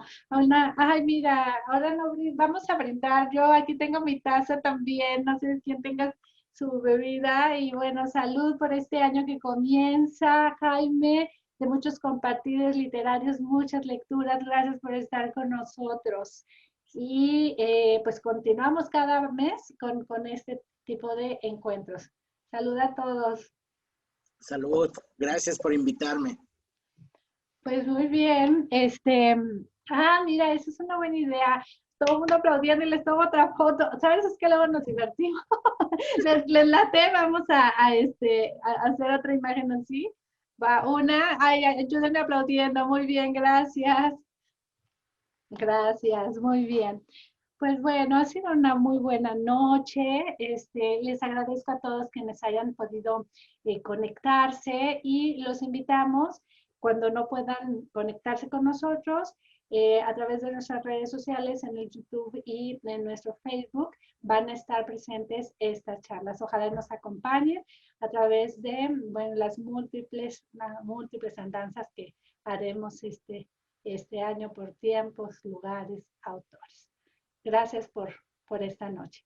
ay, mira, ahora no, vamos a brindar. Yo aquí tengo mi taza también, no sé quién tenga su bebida. Y bueno, salud por este año que comienza, Jaime, de muchos compartidos literarios, muchas lecturas. Gracias por estar con nosotros. Y pues continuamos cada mes con este tipo de encuentros. Salud a todos. Salud, gracias por invitarme. Pues muy bien, mira, esa es una buena idea. Todo el mundo aplaudiendo y les tomo otra foto. ¿Sabes? Es que luego nos divertimos. les late, vamos a hacer otra imagen así. Va, ayúdenme aplaudiendo. Muy bien, gracias. Gracias, muy bien. Pues bueno, ha sido una muy buena noche. Les agradezco a todos quienes hayan podido conectarse y los invitamos, cuando no puedan conectarse con nosotros, A través de nuestras redes sociales, en el YouTube y en nuestro Facebook, van a estar presentes estas charlas. Ojalá nos acompañen a través de, bueno, las múltiples andanzas que haremos este año por tiempos, lugares, autores. Gracias por esta noche.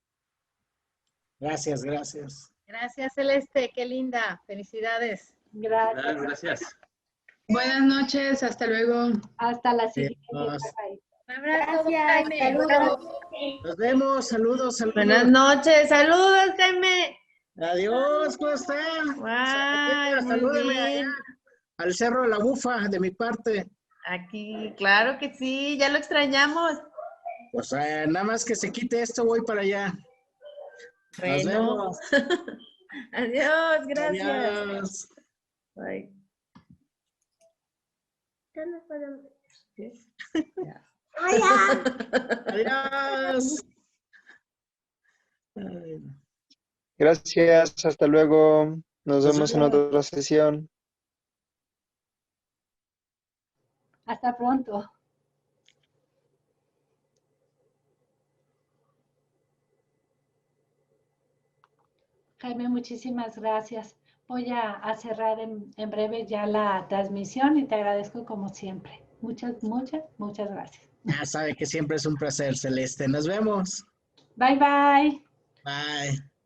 Gracias, gracias. Gracias, Celeste, qué linda. Felicidades. Gracias. Gracias. Buenas noches, hasta luego. Hasta la siguiente. Nos- Bye. Un abrazo, Gracias, Jaime. saludos. Nos vemos, saludos, saludos. Buenas noches, saludos, Jaime. Adiós, ¿cómo está? Ay, muy Salúdeme allá bien. al Cerro de la Bufa, de mi parte. Aquí, claro que sí, ya lo extrañamos. Pues nada más que se quite esto, voy para allá. Nos Bueno. vemos. Adiós, gracias. Adiós. Bye. Adiós. Ay, Gracias, hasta luego. Nos Nos vemos en vemos. otra sesión. Hasta pronto. Jaime, muchísimas gracias. Voy a cerrar en breve ya la transmisión y te agradezco como siempre. Muchas gracias. Ya sabe que siempre es un placer, Celeste. Nos vemos. Bye, bye. Bye.